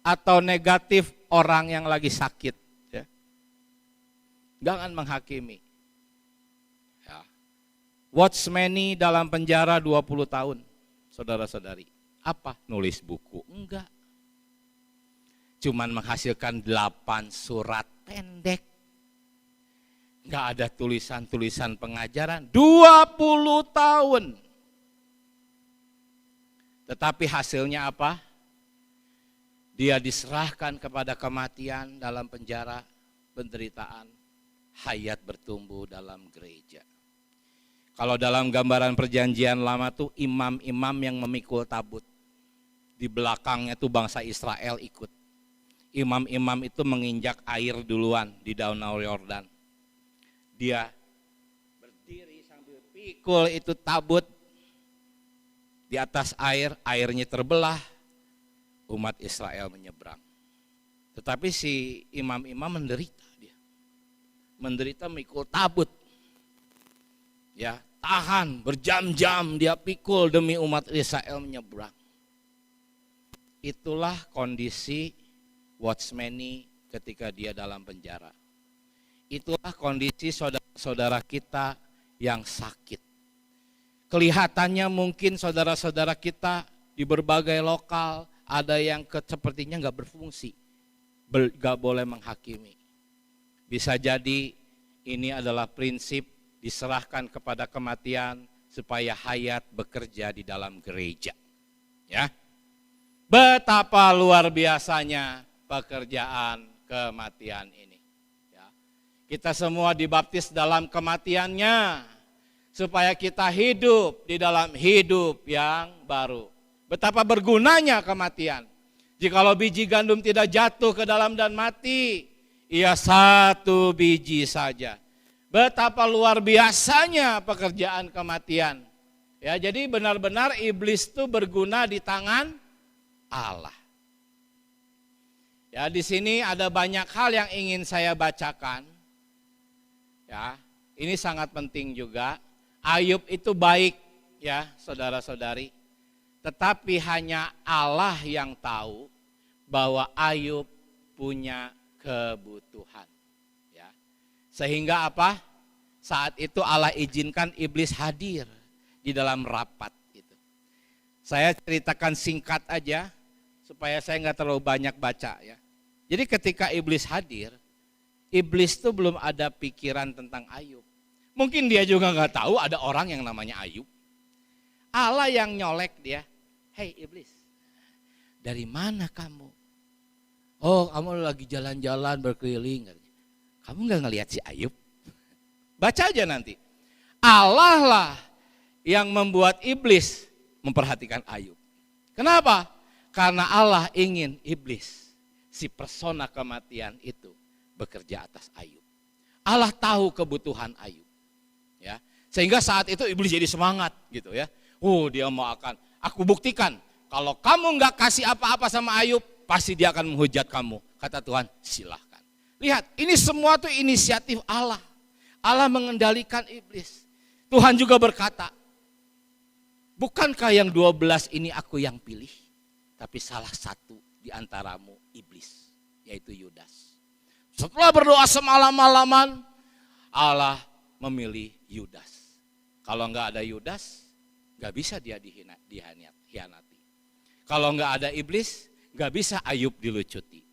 [SPEAKER 1] atau negatif orang yang lagi sakit. Ya. Jangan menghakimi. Ya. Watchmeni dalam penjara 20 tahun, saudara-saudari. Apa? Nulis buku? Enggak. Cuman menghasilkan 8 surat pendek. Enggak ada tulisan-tulisan pengajaran. 20 tahun. Tetapi hasilnya apa? Dia diserahkan kepada kematian dalam penjara, penderitaan, hayat bertumbuh dalam gereja. Kalau dalam gambaran perjanjian lama tuh imam-imam yang memikul tabut. Di belakangnya tuh bangsa Israel ikut. Imam-imam itu menginjak air duluan di Danau Yordan. dia berdiri sambil pikul itu tabut di atas air, airnya terbelah, umat Israel menyeberang. Tetapi si imam-imam menderita dia. Menderita mikul tabut. Ya, tahan berjam-jam dia pikul demi umat Israel menyeberang. Itulah kondisi watchmeni ketika dia dalam penjara. Itulah kondisi saudara-saudara kita yang sakit. Kelihatannya mungkin saudara-saudara kita di berbagai lokal ada yang sepertinya nggak berfungsi, nggak boleh menghakimi. Bisa jadi ini adalah prinsip diserahkan kepada kematian supaya hayat bekerja di dalam gereja. Ya, betapa luar biasanya pekerjaan kematian ini. Ya. Kita semua dibaptis dalam kematiannya, supaya kita hidup di dalam hidup yang baru. Betapa bergunanya kematian. Jikalau biji gandum tidak jatuh ke dalam dan mati, ia satu biji saja. Betapa luar biasanya pekerjaan kematian. Ya, jadi benar-benar iblis itu berguna di tangan Allah. Ya, di sini ada banyak hal yang ingin saya bacakan. Ya, ini sangat penting juga. Ayub itu baik ya saudara-saudari, tetapi hanya Allah yang tahu bahwa Ayub punya kebutuhan. Ya. Sehingga apa? Saat itu Allah izinkan iblis hadir di dalam rapat itu. Saya ceritakan singkat aja supaya saya nggak terlalu banyak baca ya. Jadi ketika iblis hadir, iblis itu belum ada pikiran tentang Ayub. Mungkin dia juga nggak tahu ada orang yang namanya Ayub. Allah yang nyolek dia. Hei iblis, dari mana kamu? Oh, kamu lagi jalan-jalan berkeliling. Kamu nggak ngelihat si Ayub? Baca aja nanti. Allah lah yang membuat iblis memperhatikan Ayub. Kenapa? Karena Allah ingin iblis, si persona kematian itu bekerja atas Ayub. Allah tahu kebutuhan Ayub. Ya, sehingga saat itu iblis jadi semangat gitu ya. Dia mau aku buktikan kalau kamu nggak kasih apa-apa sama Ayub, pasti dia akan menghujat kamu. Kata Tuhan, silahkan. Lihat, ini semua tuh inisiatif Allah. Allah mengendalikan iblis. Tuhan juga berkata, bukankah yang 12 ini aku yang pilih, tapi salah satu di antaramu iblis, yaitu Yudas. Setelah berdoa semalam-malaman, Allah memilih Yudas. Kalau nggak ada Yudas, nggak bisa dia dihianati. Kalau nggak ada iblis, nggak bisa Ayub dilucuti.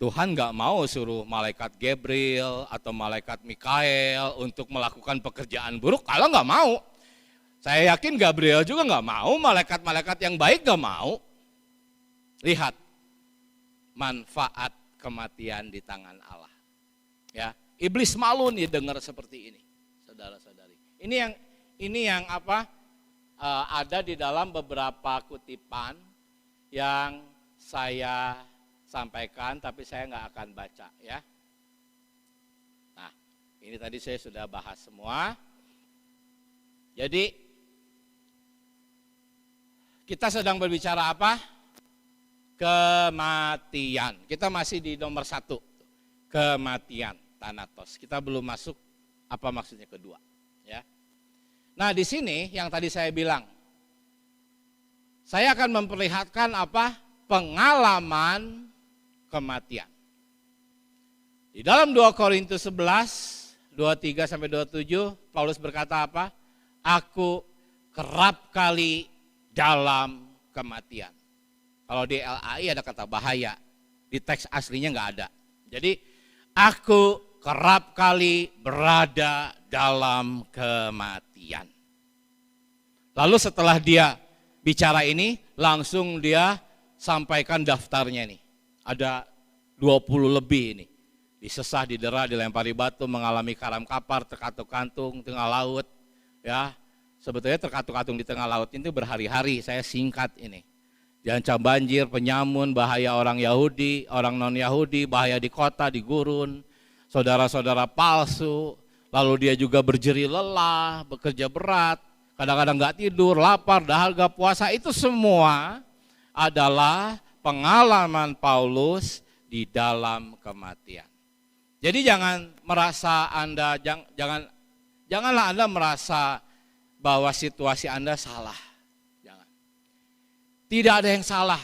[SPEAKER 1] Tuhan nggak mau suruh malaikat Gabriel atau malaikat Mikael untuk melakukan pekerjaan buruk. Allah nggak mau. Saya yakin Gabriel juga nggak mau, malaikat-malaikat yang baik nggak mau. Lihat manfaat kematian di tangan Allah. Ya, iblis malu nih dengar seperti ini, saudara-saudari. Ini yang ada di dalam beberapa kutipan yang saya sampaikan, tapi saya nggak akan baca ya. Nah, ini tadi saya sudah bahas semua. Jadi kita sedang berbicara apa? Kematian. Kita masih di nomor 1, kematian, thanatos. Kita belum masuk apa maksudnya kedua. Ya. Nah di sini yang tadi saya bilang, saya akan memperlihatkan apa? Pengalaman kematian. Di dalam 2 Korintus 11, 23 sampai 27, Paulus berkata apa? Aku kerap kali dalam kematian. Kalau di LAI ada kata bahaya, di teks aslinya nggak ada. Jadi aku kerap kali berada dalam kematian. Lalu setelah dia bicara ini, langsung dia sampaikan daftarnya nih. Ada 20 lebih ini. Disesah, didera, dilempari batu, mengalami karam kapar, terkatung-kantung, tengah laut. Ya, sebetulnya terkatung-katung di tengah laut itu berhari-hari, saya singkat ini. Diancam banjir, penyamun, bahaya orang Yahudi, orang non-Yahudi, bahaya di kota, di gurun. saudara-saudara palsu, lalu dia juga berjeri lelah, bekerja berat, kadang-kadang nggak tidur, lapar, dahaga, puasa, itu semua adalah pengalaman Paulus di dalam kematian. Jadi jangan merasa Anda, janganlah Anda merasa bahwa situasi Anda salah. Jangan. Tidak ada yang salah.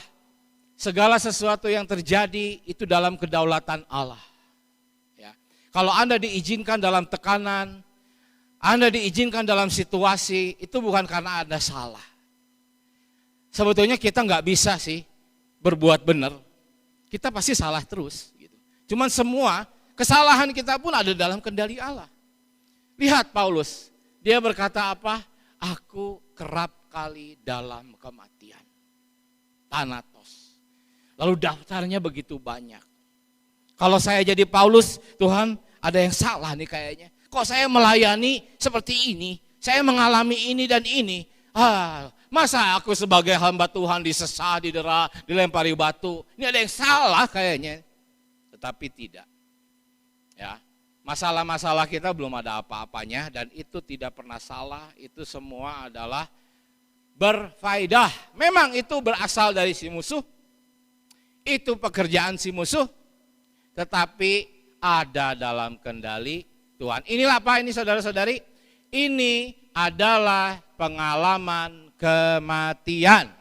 [SPEAKER 1] Segala sesuatu yang terjadi itu dalam kedaulatan Allah. Ya. Kalau Anda diizinkan dalam tekanan, Anda diizinkan dalam situasi, itu bukan karena Anda salah. Sebetulnya kita nggak bisa sih berbuat benar. Kita pasti salah terus. Gitu. Cuman semua kesalahan kita pun ada dalam kendali Allah. Lihat Paulus, dia berkata apa? Aku kerap kali dalam kematian. Thanatos. Lalu daftarnya begitu banyak. Kalau saya jadi Paulus, Tuhan ada yang salah nih kayaknya. Kok saya melayani seperti ini? Saya mengalami ini dan ini. Masa aku sebagai hamba Tuhan disesah, didera, dilempari batu. Ini ada yang salah kayaknya. Tetapi tidak. Ya, masalah-masalah kita belum ada apa-apanya dan itu tidak pernah salah, itu semua adalah berfaedah. Memang itu berasal dari si musuh, itu pekerjaan si musuh, tetapi ada dalam kendali Tuhan. Inilah apa ini saudara-saudari? Ini adalah pengalaman kematian.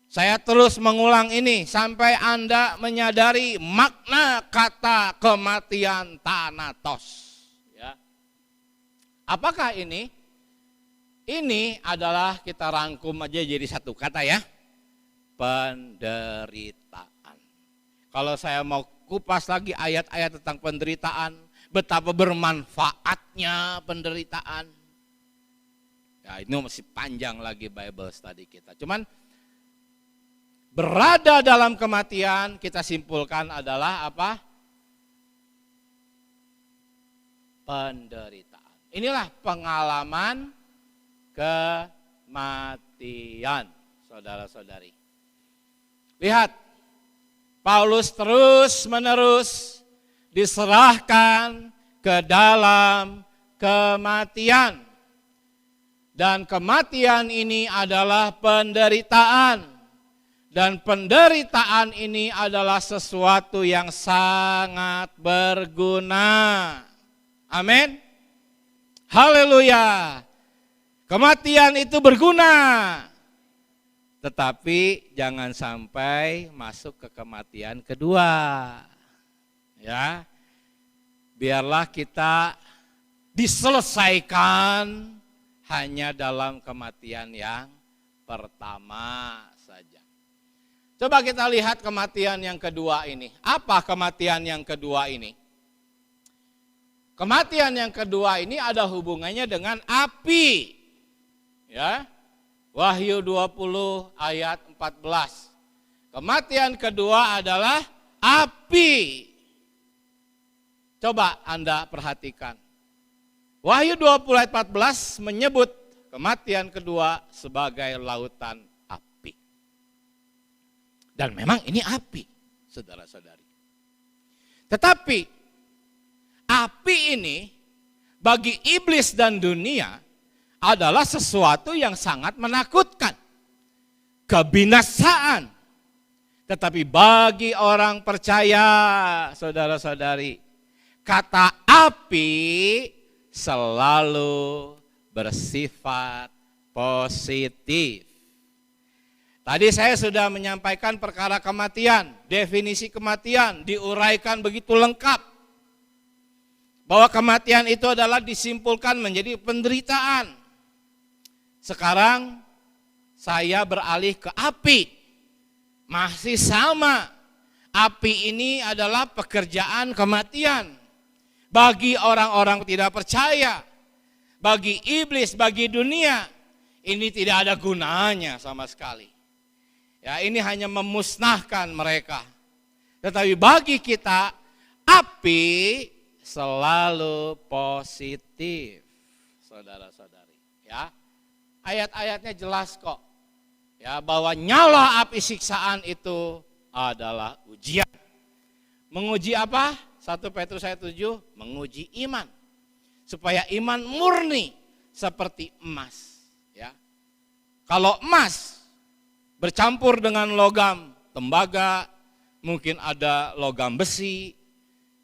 [SPEAKER 1] Saya terus mengulang ini sampai Anda menyadari makna kata kematian thanatos. Ya. Apakah ini? Ini adalah kita rangkum aja jadi satu kata ya. Penderitaan. Kalau saya mau kupas lagi ayat-ayat tentang penderitaan, betapa bermanfaatnya penderitaan. Ya, ini masih panjang lagi Bible study kita. Cuman berada dalam kematian kita simpulkan adalah apa? Penderitaan. Inilah pengalaman kematian, saudara-saudari. Lihat, Paulus terus-menerus diserahkan ke dalam kematian. Dan kematian ini adalah penderitaan. Dan penderitaan ini adalah sesuatu yang sangat berguna. Amin. Haleluya. Kematian itu berguna. Tetapi jangan sampai masuk ke kematian kedua. Ya. Biarlah kita diselesaikan hanya dalam kematian yang pertama saja. Coba kita lihat kematian yang kedua ini. Apa kematian yang kedua ini? Kematian yang kedua ini ada hubungannya dengan api. Ya. Wahyu 20 ayat 14. Kematian kedua adalah api. Coba Anda perhatikan. Wahyu 20 ayat 14 menyebut kematian kedua sebagai lautan api. Dan memang ini api, saudara-saudari. Tetapi api ini bagi iblis dan dunia adalah sesuatu yang sangat menakutkan. Kebinasaan. Tetapi bagi orang percaya, saudara-saudari, kata api selalu bersifat positif. Tadi saya sudah menyampaikan perkara kematian, definisi kematian diuraikan begitu lengkap. Bahwa kematian itu adalah disimpulkan menjadi penderitaan. Sekarang saya beralih ke api. Masih sama. Api ini adalah pekerjaan kematian. Bagi orang-orang tidak percaya, bagi iblis, bagi dunia, ini tidak ada gunanya sama sekali. Ya, ini hanya memusnahkan mereka. Tetapi bagi kita, api selalu positif, saudara-saudari. Ya, ayat-ayatnya jelas kok. Ya, bahwa nyala api siksaan itu adalah ujian. Menguji apa? 1 Petrus ayat 7 menguji iman. Supaya iman murni seperti emas. Ya. Kalau emas bercampur dengan logam tembaga, mungkin ada logam besi,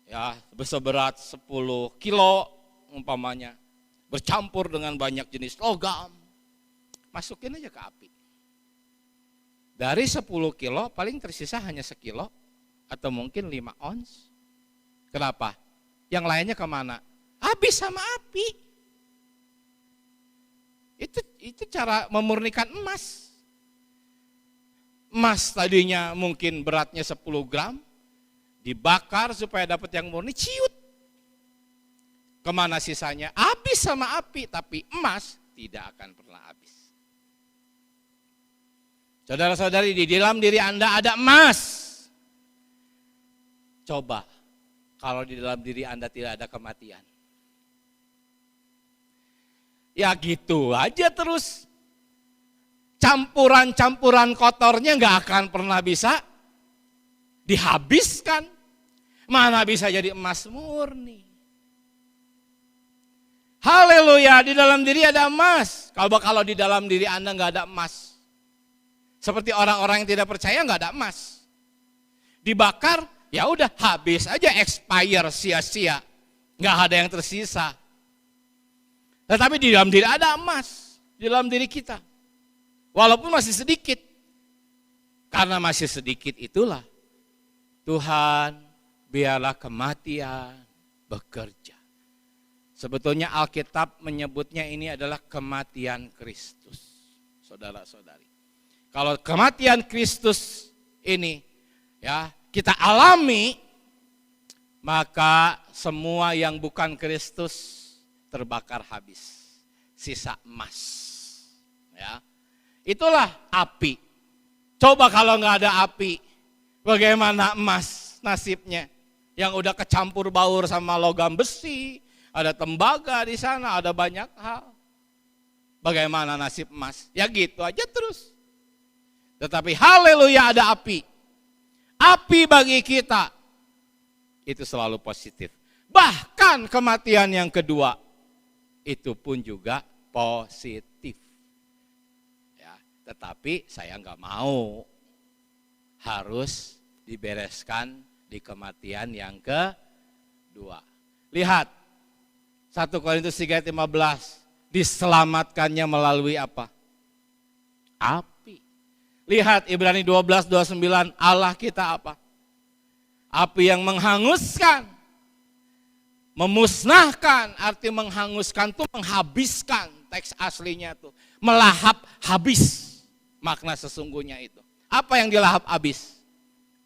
[SPEAKER 1] ya berat 10 kilo umpamanya, bercampur dengan banyak jenis logam, masukin aja ke api. Dari 10 kilo paling tersisa hanya sekilo atau mungkin 5 ons. Kenapa? Yang lainnya kemana? Habis sama api. Itu cara memurnikan emas. Emas tadinya mungkin beratnya 10 gram, dibakar supaya dapat yang murni, ciut. Kemana sisanya? Habis sama api, tapi emas tidak akan pernah habis. Saudara-saudari, di dalam diri Anda ada emas. Coba, kalau di dalam diri Anda tidak ada kematian. Ya gitu aja terus. Campuran-campuran kotornya nggak akan pernah bisa dihabiskan. Mana bisa jadi emas murni. Haleluya, di dalam diri ada emas. Kalau di dalam diri Anda nggak ada emas. Seperti orang-orang yang tidak percaya nggak ada emas. Dibakar, ya udah habis aja, expire, sia-sia. Nggak ada yang tersisa. Tetapi di dalam diri ada emas. Di dalam diri kita. Walaupun masih sedikit. Karena masih sedikit itulah Tuhan biarlah kematian bekerja. Sebetulnya Alkitab menyebutnya ini adalah kematian Kristus. Saudara-saudari. Kalau kematian Kristus ini ya kita alami, maka semua yang bukan Kristus terbakar habis. Sisa emas. Ya. Itulah api. Coba kalau nggak ada api, bagaimana emas nasibnya? Yang udah kecampur baur sama logam besi, ada tembaga di sana, ada banyak hal. Bagaimana nasib emas? Ya gitu aja terus. Tetapi haleluya ada api. Api bagi kita itu selalu positif. Bahkan kematian yang kedua itu pun juga positif. Ya, tetapi saya nggak mau harus dibereskan di kematian yang kedua. Lihat 1 Korintus 3:15 diselamatkannya melalui apa? Api. Lihat Ibrani 12:29 Allah kita apa? Api yang menghanguskan. Memusnahkan, arti menghanguskan itu menghabiskan, teks aslinya tuh. Melahap habis, makna sesungguhnya itu. Apa yang dilahap habis?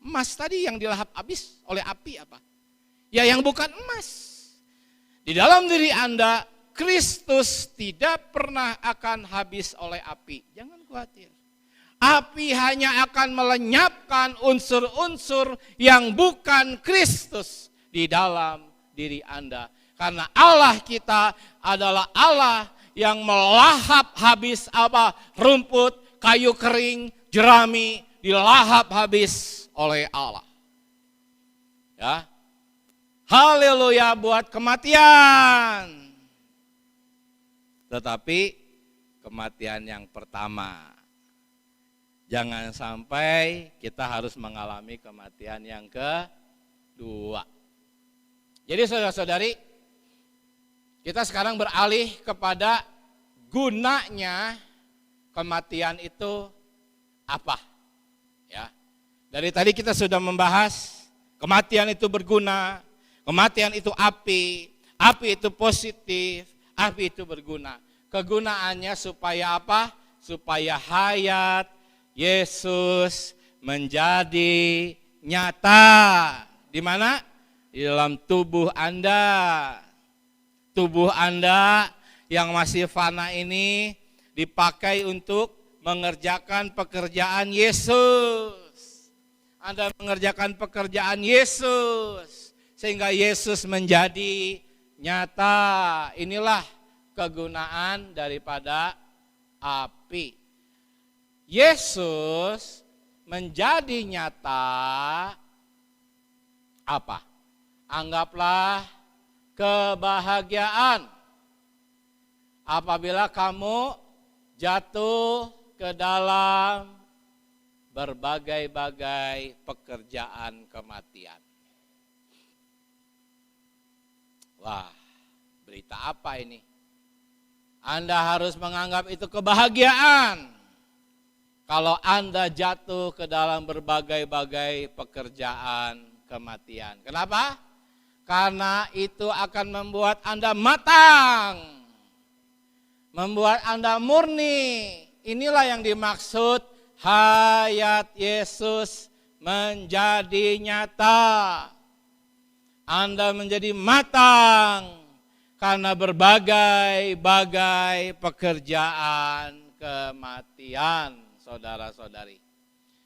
[SPEAKER 1] Emas tadi yang dilahap habis oleh api apa? Ya yang bukan emas. Di dalam diri Anda, Kristus tidak pernah akan habis oleh api. Jangan khawatir. Api hanya akan melenyapkan unsur-unsur yang bukan Kristus di dalam diri Anda. Karena Allah kita adalah Allah yang melahap habis apa? Rumput, kayu kering, jerami dilahap habis oleh Allah. Ya. Haleluya buat kematian. Tetapi kematian yang pertama. Jangan sampai kita harus mengalami kematian yang kedua. Jadi saudara-saudari, kita sekarang beralih kepada gunanya kematian itu apa? Ya. Dari tadi kita sudah membahas kematian itu berguna, kematian itu api itu positif, api itu berguna. Kegunaannya supaya apa? Supaya hayat Yesus menjadi nyata. Di mana? Di dalam tubuh Anda. Tubuh Anda yang masih fana ini dipakai untuk mengerjakan pekerjaan Yesus. Anda mengerjakan pekerjaan Yesus sehingga Yesus menjadi nyata. Inilah kegunaan daripada api. Yesus menjadi nyata apa? Anggaplah kebahagiaan apabila kamu jatuh ke dalam berbagai-bagai pekerjaan kematian. Wah, berita apa ini? Anda harus menganggap itu kebahagiaan kalau Anda jatuh ke dalam berbagai-bagai pekerjaan kematian. Kenapa? Karena itu akan membuat Anda matang, membuat Anda murni. Inilah yang dimaksud hayat Yesus menjadi nyata. Anda menjadi matang karena berbagai-bagai pekerjaan kematian, saudara-saudari.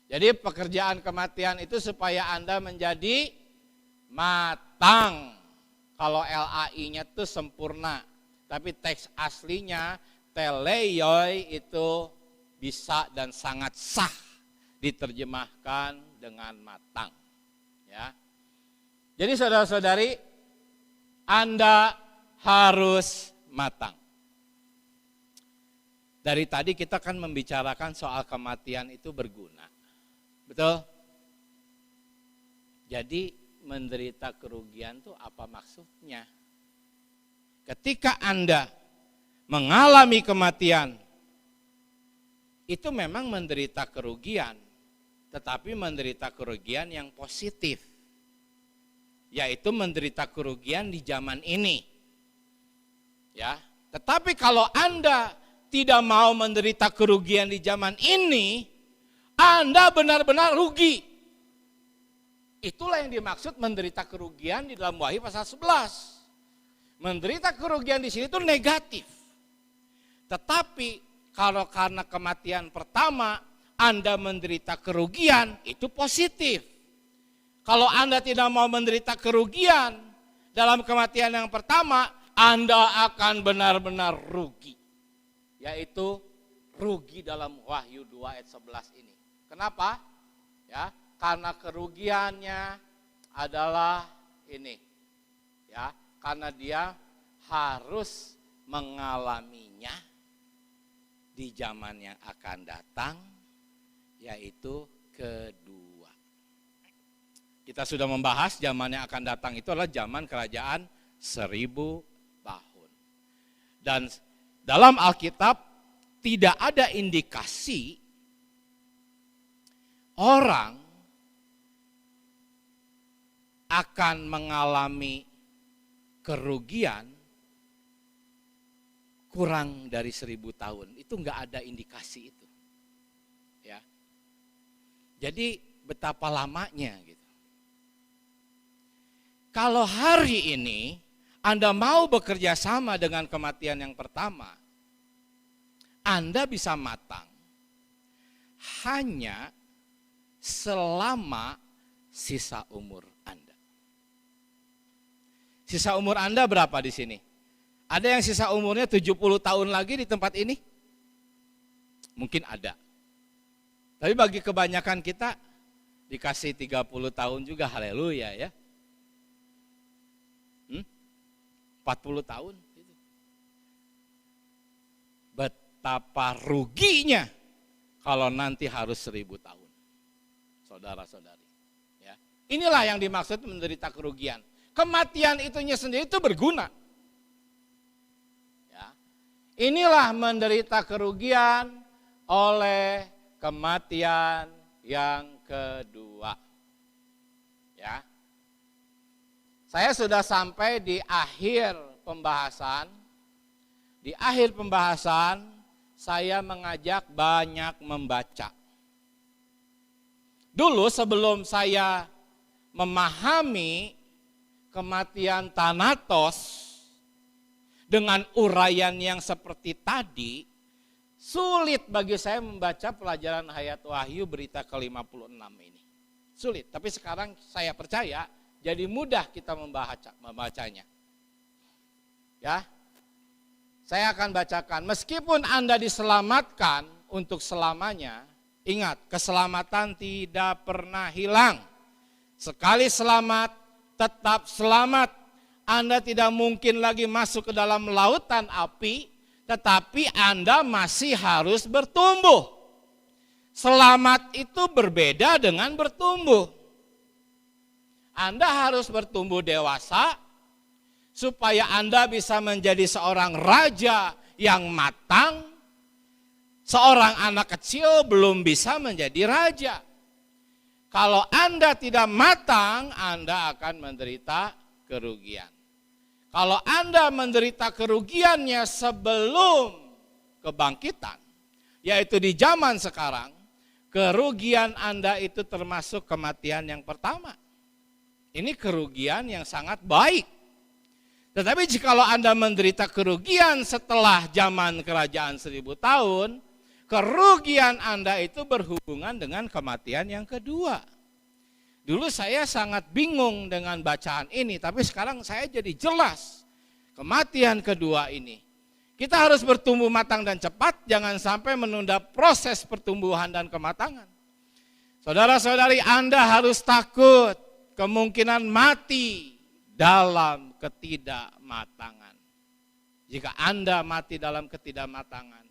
[SPEAKER 1] Jadi pekerjaan kematian itu supaya Anda menjadi matang. Kalau LAI-nya itu sempurna, tapi teks aslinya teleioi itu bisa dan sangat sah diterjemahkan dengan matang. Ya. Jadi saudara-saudari, Anda harus matang. Dari tadi kita kan membicarakan soal kematian itu berguna. Betul? Jadi menderita kerugian itu apa maksudnya? Ketika Anda mengalami kematian, itu memang menderita kerugian, tetapi menderita kerugian yang positif, yaitu menderita kerugian di zaman ini. Ya, tetapi kalau Anda tidak mau menderita kerugian di zaman ini, Anda benar-benar rugi. Itulah yang dimaksud menderita kerugian di dalam Wahyu pasal 11. Menderita kerugian di sini itu negatif. Tetapi kalau karena kematian pertama Anda menderita kerugian, itu positif. Kalau Anda tidak mau menderita kerugian dalam kematian yang pertama, Anda akan benar-benar rugi. Yaitu rugi dalam Wahyu 2 ayat 11 ini. Kenapa? Ya, karena kerugiannya adalah ini. Ya, karena dia harus mengalaminya di zaman yang akan datang, yaitu kedua. Kita sudah membahas zaman yang akan datang itu adalah zaman kerajaan 1000 tahun. Dan dalam Alkitab tidak ada indikasi orang akan mengalami kerugian kurang dari 1000 tahun. Itu enggak ada indikasi itu. Ya. Jadi betapa lamanya gitu. Kalau hari ini Anda mau bekerja sama dengan kematian yang pertama, Anda bisa matang hanya selama sisa umur Anda. Sisa umur Anda berapa di sini? Ada yang sisa umurnya 70 tahun lagi di tempat ini? Mungkin ada. Tapi bagi kebanyakan kita dikasih 30 tahun juga, haleluya ya. 40 tahun. Betapa ruginya kalau nanti harus 1000 tahun. Saudara-saudari. Ya. Inilah yang dimaksud menderita kerugian. Kematian itunya sendiri itu berguna. Ya. Inilah menderita kerugian oleh kematian yang kedua. Ya. Saya sudah sampai di akhir pembahasan. Di akhir pembahasan saya mengajak banyak membaca. Dulu sebelum saya memahami kematian Thanatos dengan uraian yang seperti tadi, sulit bagi saya membaca pelajaran Hayat Wahyu berita ke-56 ini. Sulit, tapi sekarang saya percaya jadi mudah kita membacanya. Ya. Saya akan bacakan, meskipun Anda diselamatkan untuk selamanya, ingat, keselamatan tidak pernah hilang. Sekali selamat, tetap selamat. Anda tidak mungkin lagi masuk ke dalam lautan api, tetapi Anda masih harus bertumbuh. Selamat itu berbeda dengan bertumbuh. Anda harus bertumbuh dewasa, supaya Anda bisa menjadi seorang raja yang matang. Seorang anak kecil belum bisa menjadi raja. Kalau Anda tidak matang, Anda akan menderita kerugian. Kalau Anda menderita kerugiannya sebelum kebangkitan, yaitu di zaman sekarang, kerugian Anda itu termasuk kematian yang pertama. Ini kerugian yang sangat baik. Tetapi jikalau Anda menderita kerugian setelah zaman kerajaan 1000 tahun, kerugian Anda itu berhubungan dengan kematian yang kedua. Dulu saya sangat bingung dengan bacaan ini, tapi sekarang saya jadi jelas. Kematian kedua ini. Kita harus bertumbuh matang dan cepat, jangan sampai menunda proses pertumbuhan dan kematangan. Saudara-saudari, Anda harus takut kemungkinan mati dalam ketidakmatangan. Jika Anda mati dalam ketidakmatangan,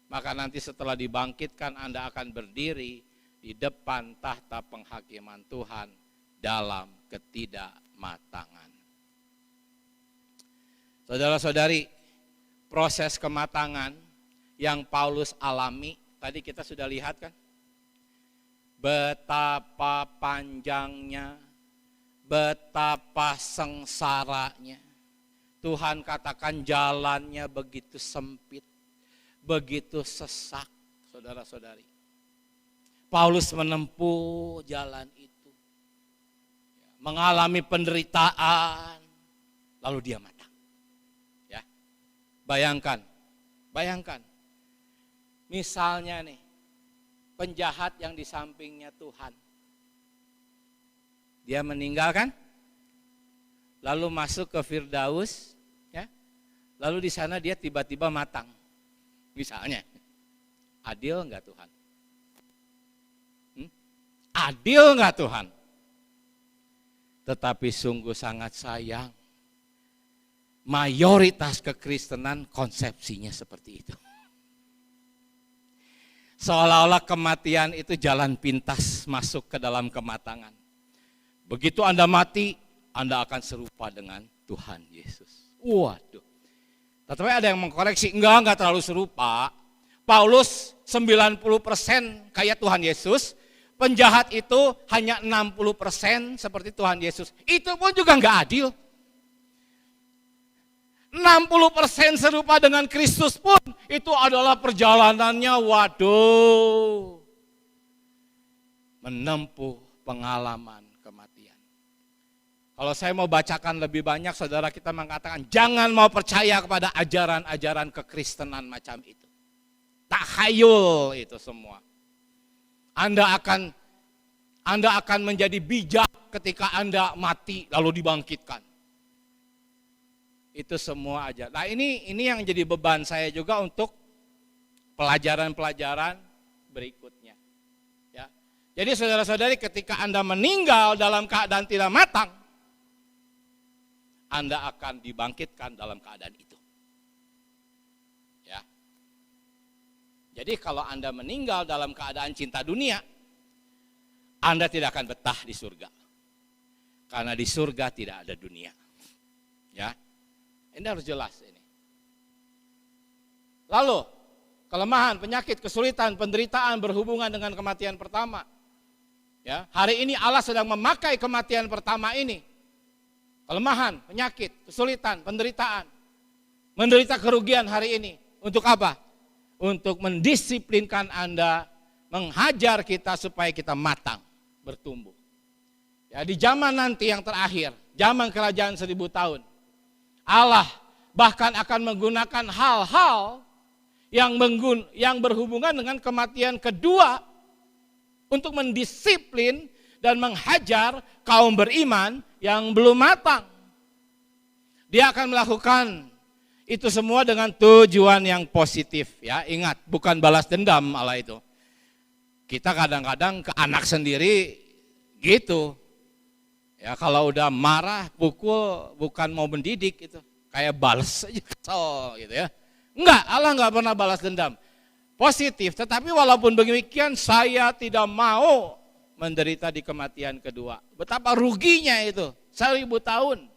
[SPEAKER 1] maka nanti setelah dibangkitkan Anda akan berdiri di depan tahta penghakiman Tuhan dalam ketidakmatangan. Saudara-saudari, proses kematangan yang Paulus alami, tadi kita sudah lihat kan? Betapa panjangnya, betapa sengsaranya. Tuhan katakan jalannya begitu sempit, begitu sesak, saudara-saudari. Paulus menempuh jalan itu, mengalami penderitaan, lalu dia matang. Ya, bayangkan, misalnya nih, penjahat yang di sampingnya Tuhan, dia meninggal kan, lalu masuk ke Firdaus, ya, lalu di sana dia tiba-tiba matang, misalnya, adil enggak Tuhan? Adil enggak Tuhan? Tetapi sungguh sangat sayang, mayoritas kekristenan konsepsinya seperti itu. Seolah-olah kematian itu jalan pintas masuk ke dalam kematangan. Begitu Anda mati, Anda akan serupa dengan Tuhan Yesus. Waduh. Tetapi ada yang mengkoreksi, enggak terlalu serupa. Paulus 90% kayak Tuhan Yesus, penjahat itu hanya 60% seperti Tuhan Yesus. Itu pun juga enggak adil. 60% serupa dengan Kristus pun itu adalah perjalanannya, waduh, menempuh pengalaman kematian. Kalau saya mau bacakan lebih banyak, saudara kita mengatakan jangan mau percaya kepada ajaran-ajaran kekristenan macam itu. Takhayul itu semua. Anda akan menjadi bijak ketika Anda mati lalu dibangkitkan. Itu semua aja. Nah ini yang jadi beban saya juga untuk pelajaran-pelajaran berikutnya. Ya. Jadi saudara-saudari ketika Anda meninggal dalam keadaan tidak matang, Anda akan dibangkitkan dalam keadaan itu. Ya. Jadi kalau Anda meninggal dalam keadaan cinta dunia, Anda tidak akan betah di surga. Karena di surga tidak ada dunia. Ya. Ini harus jelas ini. Lalu, kelemahan, penyakit, kesulitan, penderitaan berhubungan dengan kematian pertama. Ya, hari ini Allah sedang memakai kematian pertama ini. Kelemahan, penyakit, kesulitan, penderitaan. Menderita kerugian hari ini. Untuk apa? Untuk mendisiplinkan Anda, menghajar kita supaya kita matang, bertumbuh. Ya, di zaman nanti yang terakhir, zaman kerajaan 1000 tahun. Allah bahkan akan menggunakan hal-hal yang berhubungan dengan kematian kedua untuk mendisiplin dan menghajar kaum beriman yang belum matang. Dia akan melakukan itu semua dengan tujuan yang positif. Ya, ingat, bukan balas dendam Allah itu. Kita kadang-kadang ke anak sendiri gitu. Ya kalau udah marah, pukul, bukan mau mendidik itu. Kayak balas aja kesel gitu ya. Enggak, Allah enggak pernah balas dendam. Positif, tetapi walaupun demikian saya tidak mau menderita di kematian kedua. Betapa ruginya itu, 1000 tahun.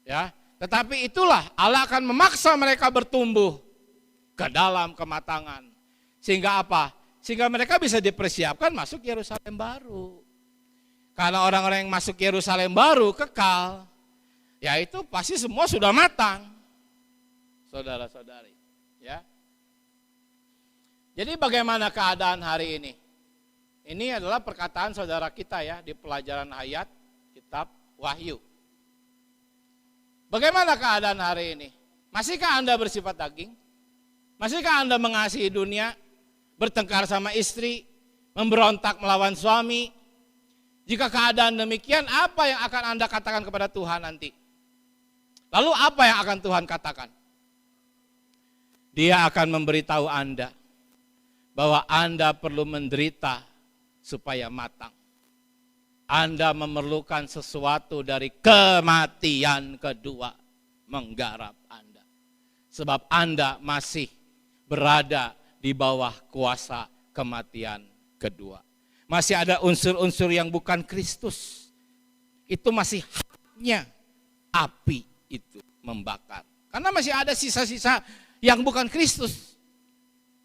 [SPEAKER 1] Ya, tetapi itulah Allah akan memaksa mereka bertumbuh ke dalam kematangan. Sehingga apa? Sehingga mereka bisa dipersiapkan masuk Yerusalem baru. Karena orang-orang yang masuk Yerusalem baru kekal, ya itu pasti semua sudah matang. Saudara-saudari, ya. Jadi bagaimana keadaan hari ini? Ini adalah perkataan saudara kita ya di pelajaran ayat kitab Wahyu. Bagaimana keadaan hari ini? Masihkah Anda bersifat daging? Masihkah Anda mengasihi dunia? Bertengkar sama istri? Memberontak melawan suami? Jika keadaan demikian, apa yang akan Anda katakan kepada Tuhan nanti? Lalu apa yang akan Tuhan katakan? Dia akan memberitahu Anda bahwa Anda perlu menderita supaya matang. Anda memerlukan sesuatu dari kematian kedua menggarap Anda. Sebab Anda masih berada di bawah kuasa kematian kedua. Masih ada unsur-unsur yang bukan Kristus. Itu masih haknya api itu membakar. Karena masih ada sisa-sisa yang bukan Kristus.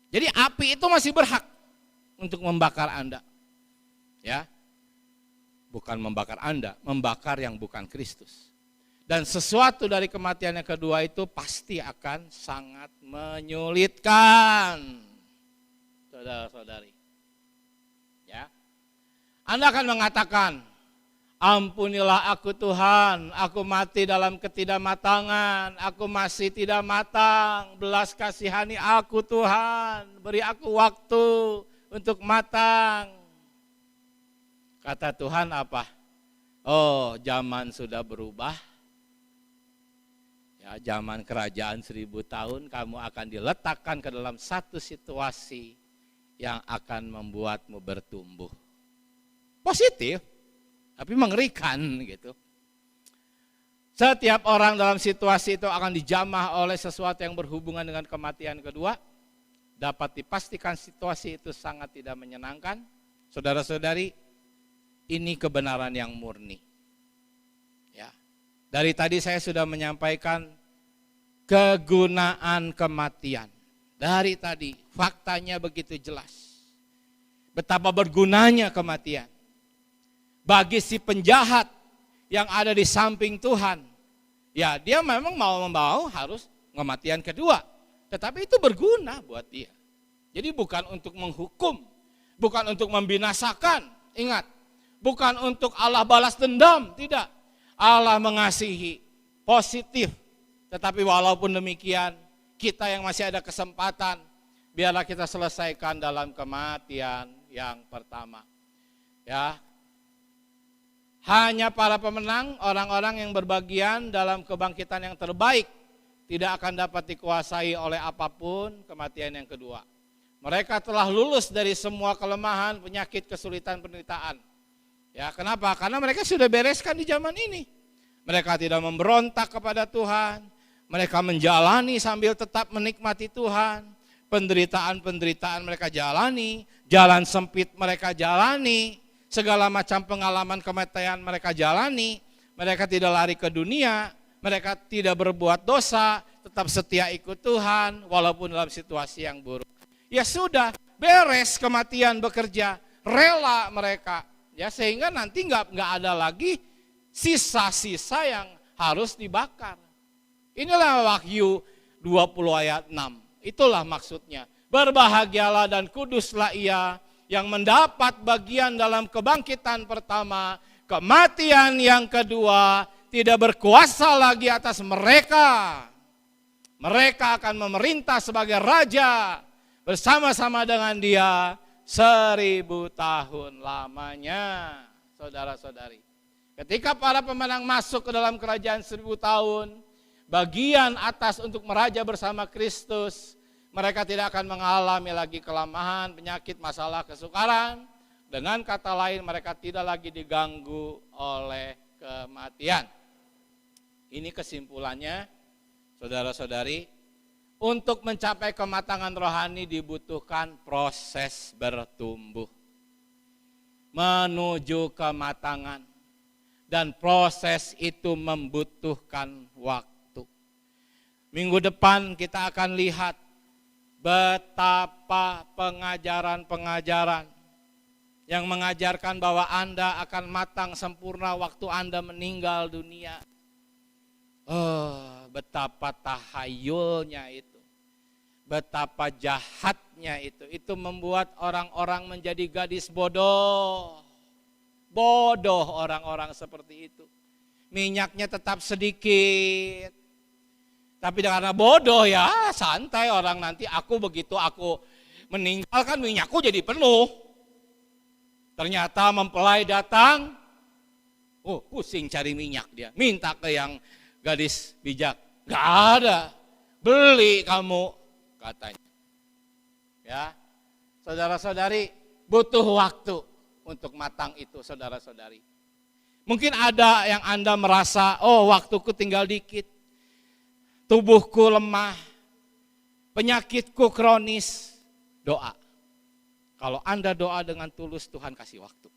[SPEAKER 1] Jadi api itu masih berhak untuk membakar Anda. Ya. Bukan membakar Anda, membakar yang bukan Kristus. Dan sesuatu dari kematian yang kedua itu pasti akan sangat menyulitkan. Saudara-saudari. Ya. Anda akan mengatakan, ampunilah aku Tuhan, aku mati dalam ketidakmatangan, aku masih tidak matang, belas kasihani aku Tuhan, beri aku waktu untuk matang. Kata Tuhan apa? Oh, zaman sudah berubah. Ya, zaman kerajaan 1000 tahun kamu akan diletakkan ke dalam satu situasi yang akan membuatmu bertumbuh. Positif, tapi mengerikan gitu. Setiap orang dalam situasi itu akan dijamah oleh sesuatu yang berhubungan dengan kematian kedua. Dapat dipastikan situasi itu sangat tidak menyenangkan. Saudara-saudari, ini kebenaran yang murni. Ya. Dari tadi saya sudah menyampaikan kegunaan kematian. Dari tadi faktanya begitu jelas. Betapa bergunanya kematian. Bagi si penjahat yang ada di samping Tuhan. Ya, dia memang mau harus kematian kedua. Tetapi itu berguna buat dia. Jadi bukan untuk menghukum, bukan untuk membinasakan. Ingat, bukan untuk Allah balas dendam, tidak. Allah mengasihi, positif. Tetapi walaupun demikian, kita yang masih ada kesempatan, biarlah kita selesaikan dalam kematian yang pertama. Ya. Hanya para pemenang, orang-orang yang berbagian dalam kebangkitan yang terbaik, tidak akan dapat dikuasai oleh apapun kematian yang kedua. Mereka telah lulus dari semua kelemahan, penyakit, kesulitan, penderitaan. Ya, kenapa? Karena mereka sudah bereskan di zaman ini. Mereka tidak memberontak kepada Tuhan. Mereka menjalani sambil tetap menikmati Tuhan. Penderitaan-penderitaan mereka jalani. Jalan sempit mereka jalani. Segala macam pengalaman kematian mereka jalani. Mereka tidak lari ke dunia. Mereka tidak berbuat dosa. Tetap setia ikut Tuhan walaupun dalam situasi yang buruk. Ya sudah, beres kematian bekerja. Rela mereka. Ya, sehingga nanti nggak ada lagi sisa-sisa yang harus dibakar. Inilah Wahyu 20 ayat 6. Itulah maksudnya. Berbahagialah dan kuduslah ia yang mendapat bagian dalam kebangkitan pertama. Kematian yang kedua tidak berkuasa lagi atas mereka. Mereka akan memerintah sebagai raja bersama-sama dengan dia 1000 tahun lamanya, saudara-saudari. Ketika para pemenang masuk ke dalam kerajaan 1000 tahun, bagian atas untuk meraja bersama Kristus, mereka tidak akan mengalami lagi kelemahan, penyakit, masalah, kesukaran. Dengan kata lain, mereka tidak lagi diganggu oleh kematian. Ini kesimpulannya, saudara-saudari, untuk mencapai kematangan rohani dibutuhkan proses bertumbuh menuju kematangan, dan proses itu membutuhkan waktu. Minggu depan kita akan lihat betapa pengajaran-pengajaran yang mengajarkan bahwa Anda akan matang sempurna waktu Anda meninggal dunia. Oh, betapa tahayulnya itu, betapa jahatnya itu membuat orang-orang menjadi gadis bodoh. Bodoh orang-orang seperti itu. Minyaknya tetap sedikit, tapi karena bodoh ya santai orang, nanti begitu aku meninggal kan minyakku jadi penuh. Ternyata mempelai datang, pusing cari minyak dia, minta ke yang gadis bijak, gak ada, beli kamu katanya. Ya, saudara-saudari, butuh waktu untuk matang itu, saudara-saudari. Mungkin ada yang Anda merasa, waktuku tinggal dikit, tubuhku lemah, penyakitku kronis. Doa. Kalau Anda doa dengan tulus, Tuhan kasih waktu.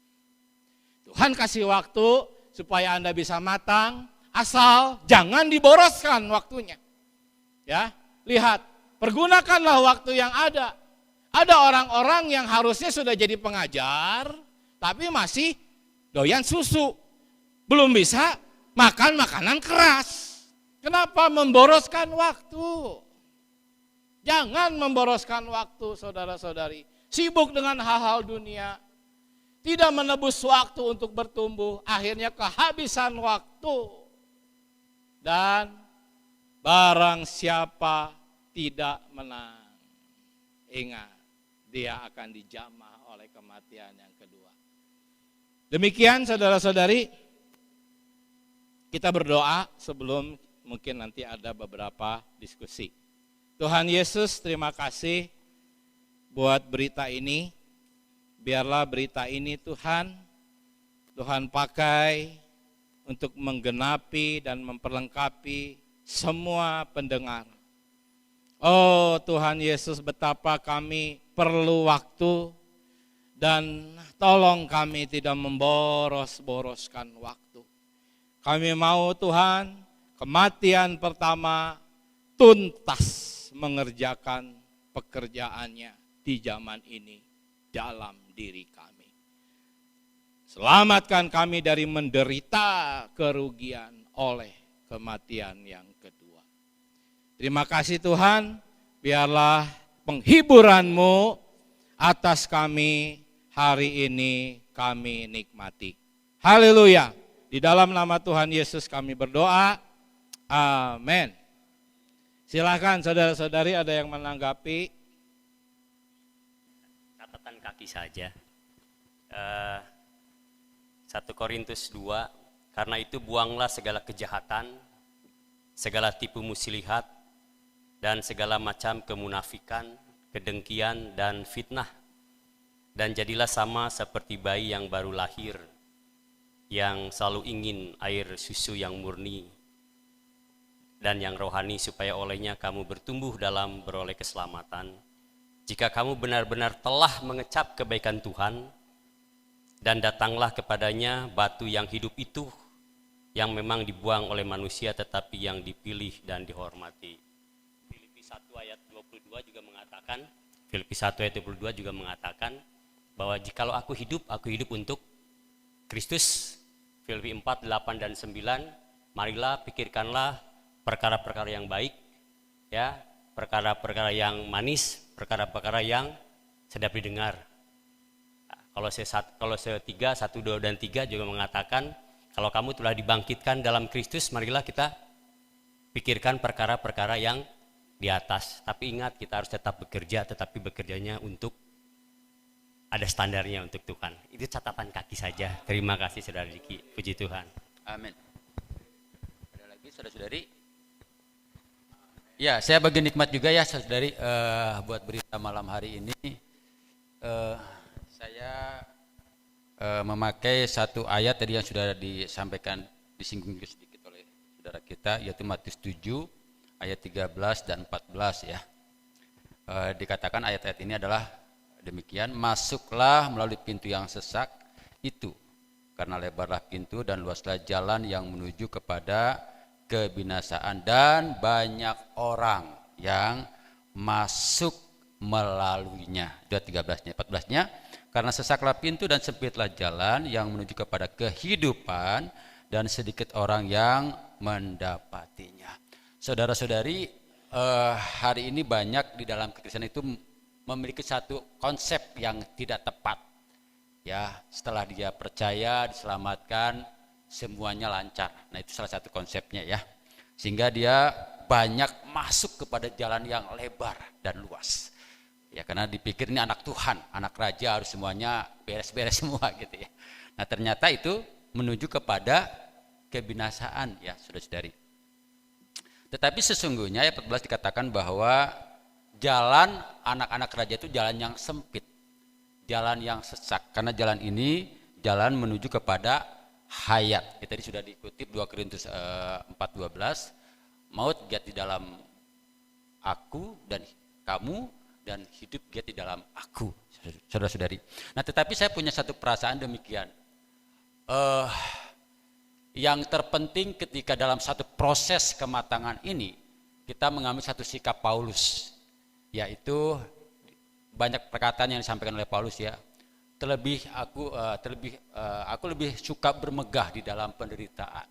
[SPEAKER 1] Tuhan kasih waktu supaya Anda bisa matang, asal jangan diboroskan waktunya. Ya, lihat, pergunakanlah waktu yang ada. Ada orang-orang yang harusnya sudah jadi pengajar, tapi masih doyan susu. Belum bisa makan makanan keras. Kenapa memboroskan waktu? Jangan memboroskan waktu, saudara-saudari. Sibuk dengan hal-hal dunia, tidak menebus waktu untuk bertumbuh, akhirnya kehabisan waktu. Dan barang siapa tidak menang, ingat, dia akan dijamah oleh kematian yang kedua. Demikian saudara-saudari, kita berdoa sebelum mungkin nanti ada beberapa diskusi. Tuhan Yesus, terima kasih buat berita ini. Biarlah berita ini Tuhan pakai untuk menggenapi dan memperlengkapi semua pendengar. Oh Tuhan Yesus, betapa kami perlu waktu, dan tolong kami tidak memboros-boroskan waktu. Kami mau Tuhan, kematian pertama tuntas mengerjakan pekerjaannya di zaman ini dalam diri kami. Selamatkan kami dari menderita kerugian oleh kematian yang kedua. Terima kasih Tuhan, biarlah penghiburan-Mu atas kami hari ini kami nikmati. Haleluya. Di dalam nama Tuhan Yesus kami berdoa. Amin. Silakan saudara-saudari, ada yang menanggapi?
[SPEAKER 2] Catatan kaki saja. 1 Korintus 2, karena itu buanglah segala kejahatan, segala tipu muslihat, dan segala macam kemunafikan, kedengkian, dan fitnah. Dan jadilah sama seperti bayi yang baru lahir, yang selalu ingin air susu yang murni dan yang rohani, supaya olehnya kamu bertumbuh dalam beroleh keselamatan. Jika kamu benar-benar telah mengecap kebaikan Tuhan, dan datanglah kepadanya batu yang hidup itu, yang memang dibuang oleh manusia tetapi yang dipilih dan dihormati. Filipi 1 ayat 22 juga mengatakan, bahwa jikalau aku hidup untuk Kristus. Filipi 4, 8 dan 9, marilah pikirkanlah perkara-perkara yang baik, ya, perkara-perkara yang manis, perkara-perkara yang sedap didengar. Kolose 3, 1, 2 dan 3 juga mengatakan, kalau kamu telah dibangkitkan dalam Kristus, marilah kita pikirkan perkara-perkara yang di atas. Tapi ingat, kita harus tetap bekerja, tetapi bekerjanya untuk ada standarnya untuk Tuhan. Itu catatan kaki saja. Terima kasih Saudara Diki. Puji Tuhan.
[SPEAKER 3] Amin. Ada lagi saudara-saudari? Ya, saya bagi nikmat juga ya saudari buat berita malam hari ini. Saya memakai satu ayat tadi yang sudah disampaikan, disinggung sedikit oleh saudara kita, yaitu Matius 7 ayat 13 dan 14 ya. Dikatakan ayat-ayat ini adalah demikian, masuklah melalui pintu yang sesak itu, karena lebarlah pintu dan luaslah jalan yang menuju kepada kebinasaan, dan banyak orang yang masuk melaluinya. Dua 13-nya, 14-nya, karena sesaklah pintu dan sempitlah jalan yang menuju kepada kehidupan, dan sedikit orang yang mendapatinya. Saudara-saudari, hari ini banyak di dalam kekristenan itu memiliki satu konsep yang tidak tepat. Ya, setelah dia percaya, diselamatkan, semuanya lancar. Nah, itu salah satu konsepnya ya. Sehingga dia banyak masuk kepada jalan yang lebar dan luas. Ya, karena dipikir ini anak Tuhan, anak raja, harus semuanya beres-beres semua gitu ya. Nah, ternyata itu menuju kepada kebinasaan ya, saudara-saudari. Tetapi sesungguhnya ayat 14 dikatakan bahwa jalan anak-anak raja itu jalan yang sempit, jalan yang sesak, karena jalan ini jalan menuju kepada hayat. Ya, tadi sudah dikutip 2 Korintus 4:12, maut giat di dalam aku dan kamu, dan hidup giat di dalam aku, saudara-saudari. Nah, tetapi saya punya satu perasaan demikian. Yang terpenting ketika dalam satu proses kematangan ini, kita mengambil satu sikap Paulus, yaitu banyak perkataan yang disampaikan oleh Paulus ya. Aku lebih suka bermegah di dalam penderitaan,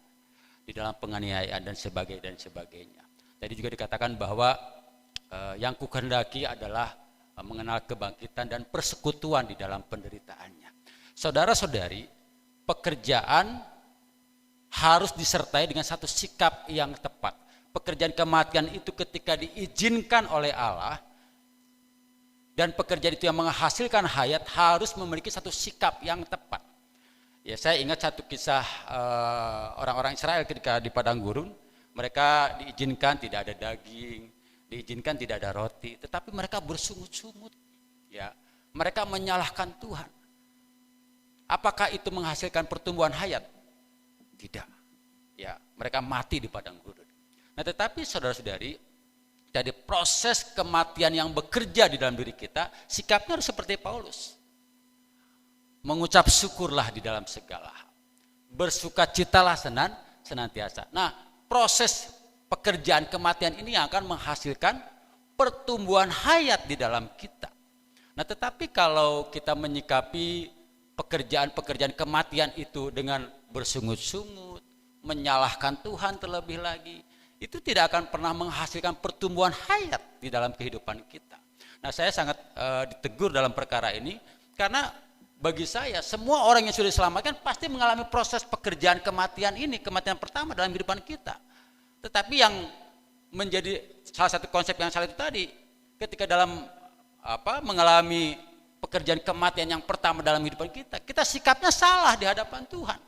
[SPEAKER 3] di dalam penganiayaan dan sebagainya. Tadi juga dikatakan bahwa yang kukehendaki adalah mengenal kebangkitan dan persekutuan di dalam penderitaannya. Saudara-saudari, pekerjaan harus disertai dengan satu sikap yang tepat. Pekerjaan kematian itu ketika diizinkan oleh Allah, dan pekerjaan itu yang menghasilkan hayat, harus memiliki satu sikap yang tepat. Ya, saya ingat satu kisah orang-orang Israel ketika di padang gurun, mereka diizinkan tidak ada daging, diizinkan tidak ada roti, tetapi mereka bersungut-sungut. Ya, mereka menyalahkan Tuhan. Apakah itu menghasilkan pertumbuhan hayat? Tidak. Ya, mereka mati di padang gurun. Nah, tetapi saudara-saudari, jadi proses kematian yang bekerja di dalam diri kita, sikapnya harus seperti Paulus. Mengucap syukurlah di dalam segala hal. Bersukacitalah senantiasa. Nah, proses pekerjaan kematian ini yang akan menghasilkan pertumbuhan hayat di dalam kita. Nah, tetapi kalau kita menyikapi pekerjaan-pekerjaan kematian itu dengan bersungut-sungut, menyalahkan Tuhan terlebih lagi, itu tidak akan pernah menghasilkan pertumbuhan hayat di dalam kehidupan kita. Nah, saya sangat ditegur dalam perkara ini, karena bagi saya semua orang yang sudah diselamatkan pasti mengalami proses pekerjaan kematian ini, kematian pertama dalam kehidupan kita. Tetapi yang menjadi salah satu konsep yang salah itu tadi, ketika dalam mengalami pekerjaan kematian yang pertama dalam kehidupan kita, kita sikapnya salah di hadapan Tuhan.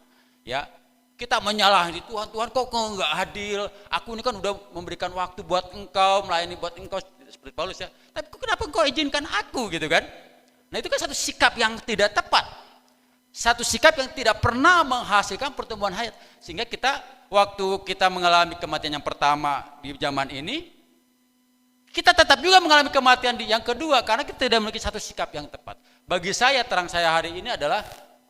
[SPEAKER 3] Ya, kita menyalahi Tuhan, Tuhan kok enggak adil, aku ini kan udah memberikan waktu buat engkau, melayani buat engkau, seperti Paulus ya, tapi kenapa engkau izinkan aku gitu kan. Nah, itu kan satu sikap yang tidak tepat, satu sikap yang tidak pernah menghasilkan pertumbuhan hayat. Sehingga kita, waktu kita mengalami kematian yang pertama di zaman ini, kita tetap juga mengalami kematian yang kedua, karena kita tidak memiliki satu sikap yang tepat. Bagi saya, terang saya hari ini adalah,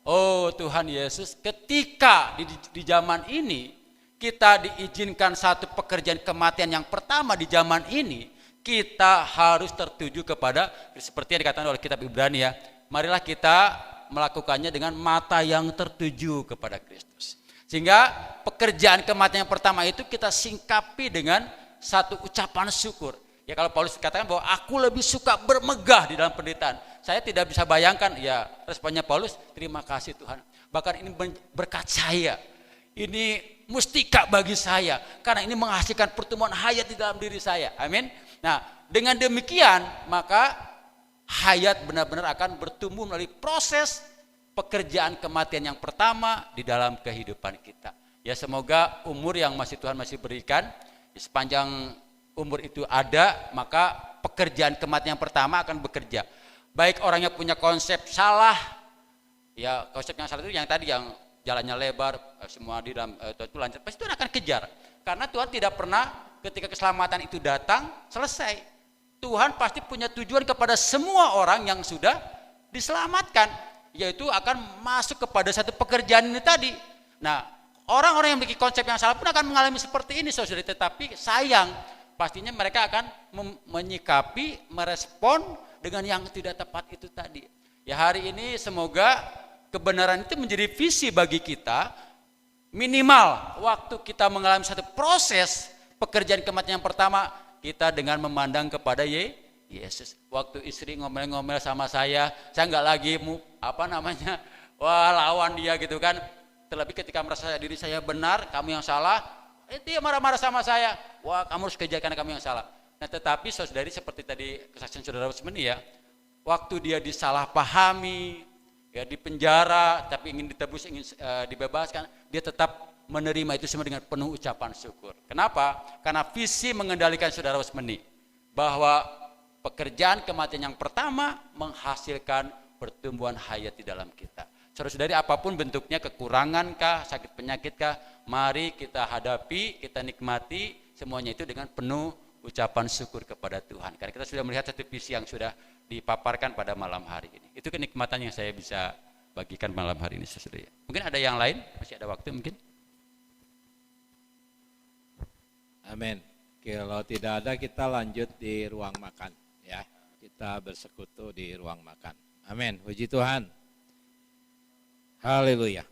[SPEAKER 3] oh Tuhan Yesus, ketika di zaman ini kita diizinkan satu pekerjaan kematian yang pertama di zaman ini, kita harus tertuju kepada, seperti yang dikatakan oleh kitab Ibrani ya, marilah kita melakukannya dengan mata yang tertuju kepada Kristus. Sehingga pekerjaan kematian yang pertama itu kita singkapi dengan satu ucapan syukur. Ya, kalau Paulus katakan bahwa aku lebih suka bermegah di dalam penderitaan, saya tidak bisa bayangkan, ya responnya Paulus, terima kasih Tuhan. Bahkan ini berkat saya, ini mustika bagi saya, karena ini menghasilkan pertumbuhan hayat di dalam diri saya. Amin. Nah, dengan demikian maka hayat benar-benar akan bertumbuh melalui proses pekerjaan kematian yang pertama di dalam kehidupan kita. Ya, semoga umur yang Tuhan masih berikan, sepanjang umur itu ada, maka pekerjaan kematian yang pertama akan bekerja. Baik orangnya punya konsep salah, Ya konsep yang salah itu yang tadi yang jalannya lebar, semua di dalam itu lancar, pasti Tuhan akan kejar. Karena Tuhan tidak pernah ketika keselamatan itu datang selesai. Tuhan pasti punya tujuan kepada semua orang yang sudah diselamatkan, yaitu akan masuk kepada satu pekerjaan ini tadi. Nah, orang-orang yang memiliki konsep yang salah pun akan mengalami seperti ini, saudara. Tetapi sayang, pastinya mereka akan menyikapi, merespon dengan yang tidak tepat itu tadi. Ya hari ini semoga kebenaran itu menjadi visi bagi kita, minimal waktu kita mengalami satu proses pekerjaan kematian yang pertama, kita dengan memandang kepada Yesus. Waktu istri ngomel-ngomel sama saya nggak lagi lawan dia gitu kan. Terlebih ketika merasa diri saya benar, kamu yang salah, dia marah-marah sama saya. Wah, kamu harus kejar karena kamu yang salah. Nah, tetapi saudari seperti tadi kesaksian saudara Rosmeni ya, waktu dia disalahpahami, ya di penjara, tapi ingin ditebus, ingin dibebaskan, dia tetap menerima itu semua dengan penuh ucapan syukur. Kenapa? Karena visi mengendalikan saudara Rosmeni, bahwa pekerjaan kematian yang pertama menghasilkan pertumbuhan hayat di dalam kita. Saudara-saudari, apapun bentuknya, kekurangankah, sakit penyakitkah, mari kita hadapi, kita nikmati semuanya itu dengan penuh ucapan syukur kepada Tuhan. Karena kita sudah melihat satu visi yang sudah dipaparkan pada malam hari ini. Itu kenikmatan yang saya bisa bagikan malam hari ini, saudara. Mungkin ada yang lain, masih ada waktu mungkin.
[SPEAKER 1] Amin. Kalau tidak ada, kita lanjut di ruang makan ya. Kita bersekutu di ruang makan. Amin. Puji Tuhan. Haleluya.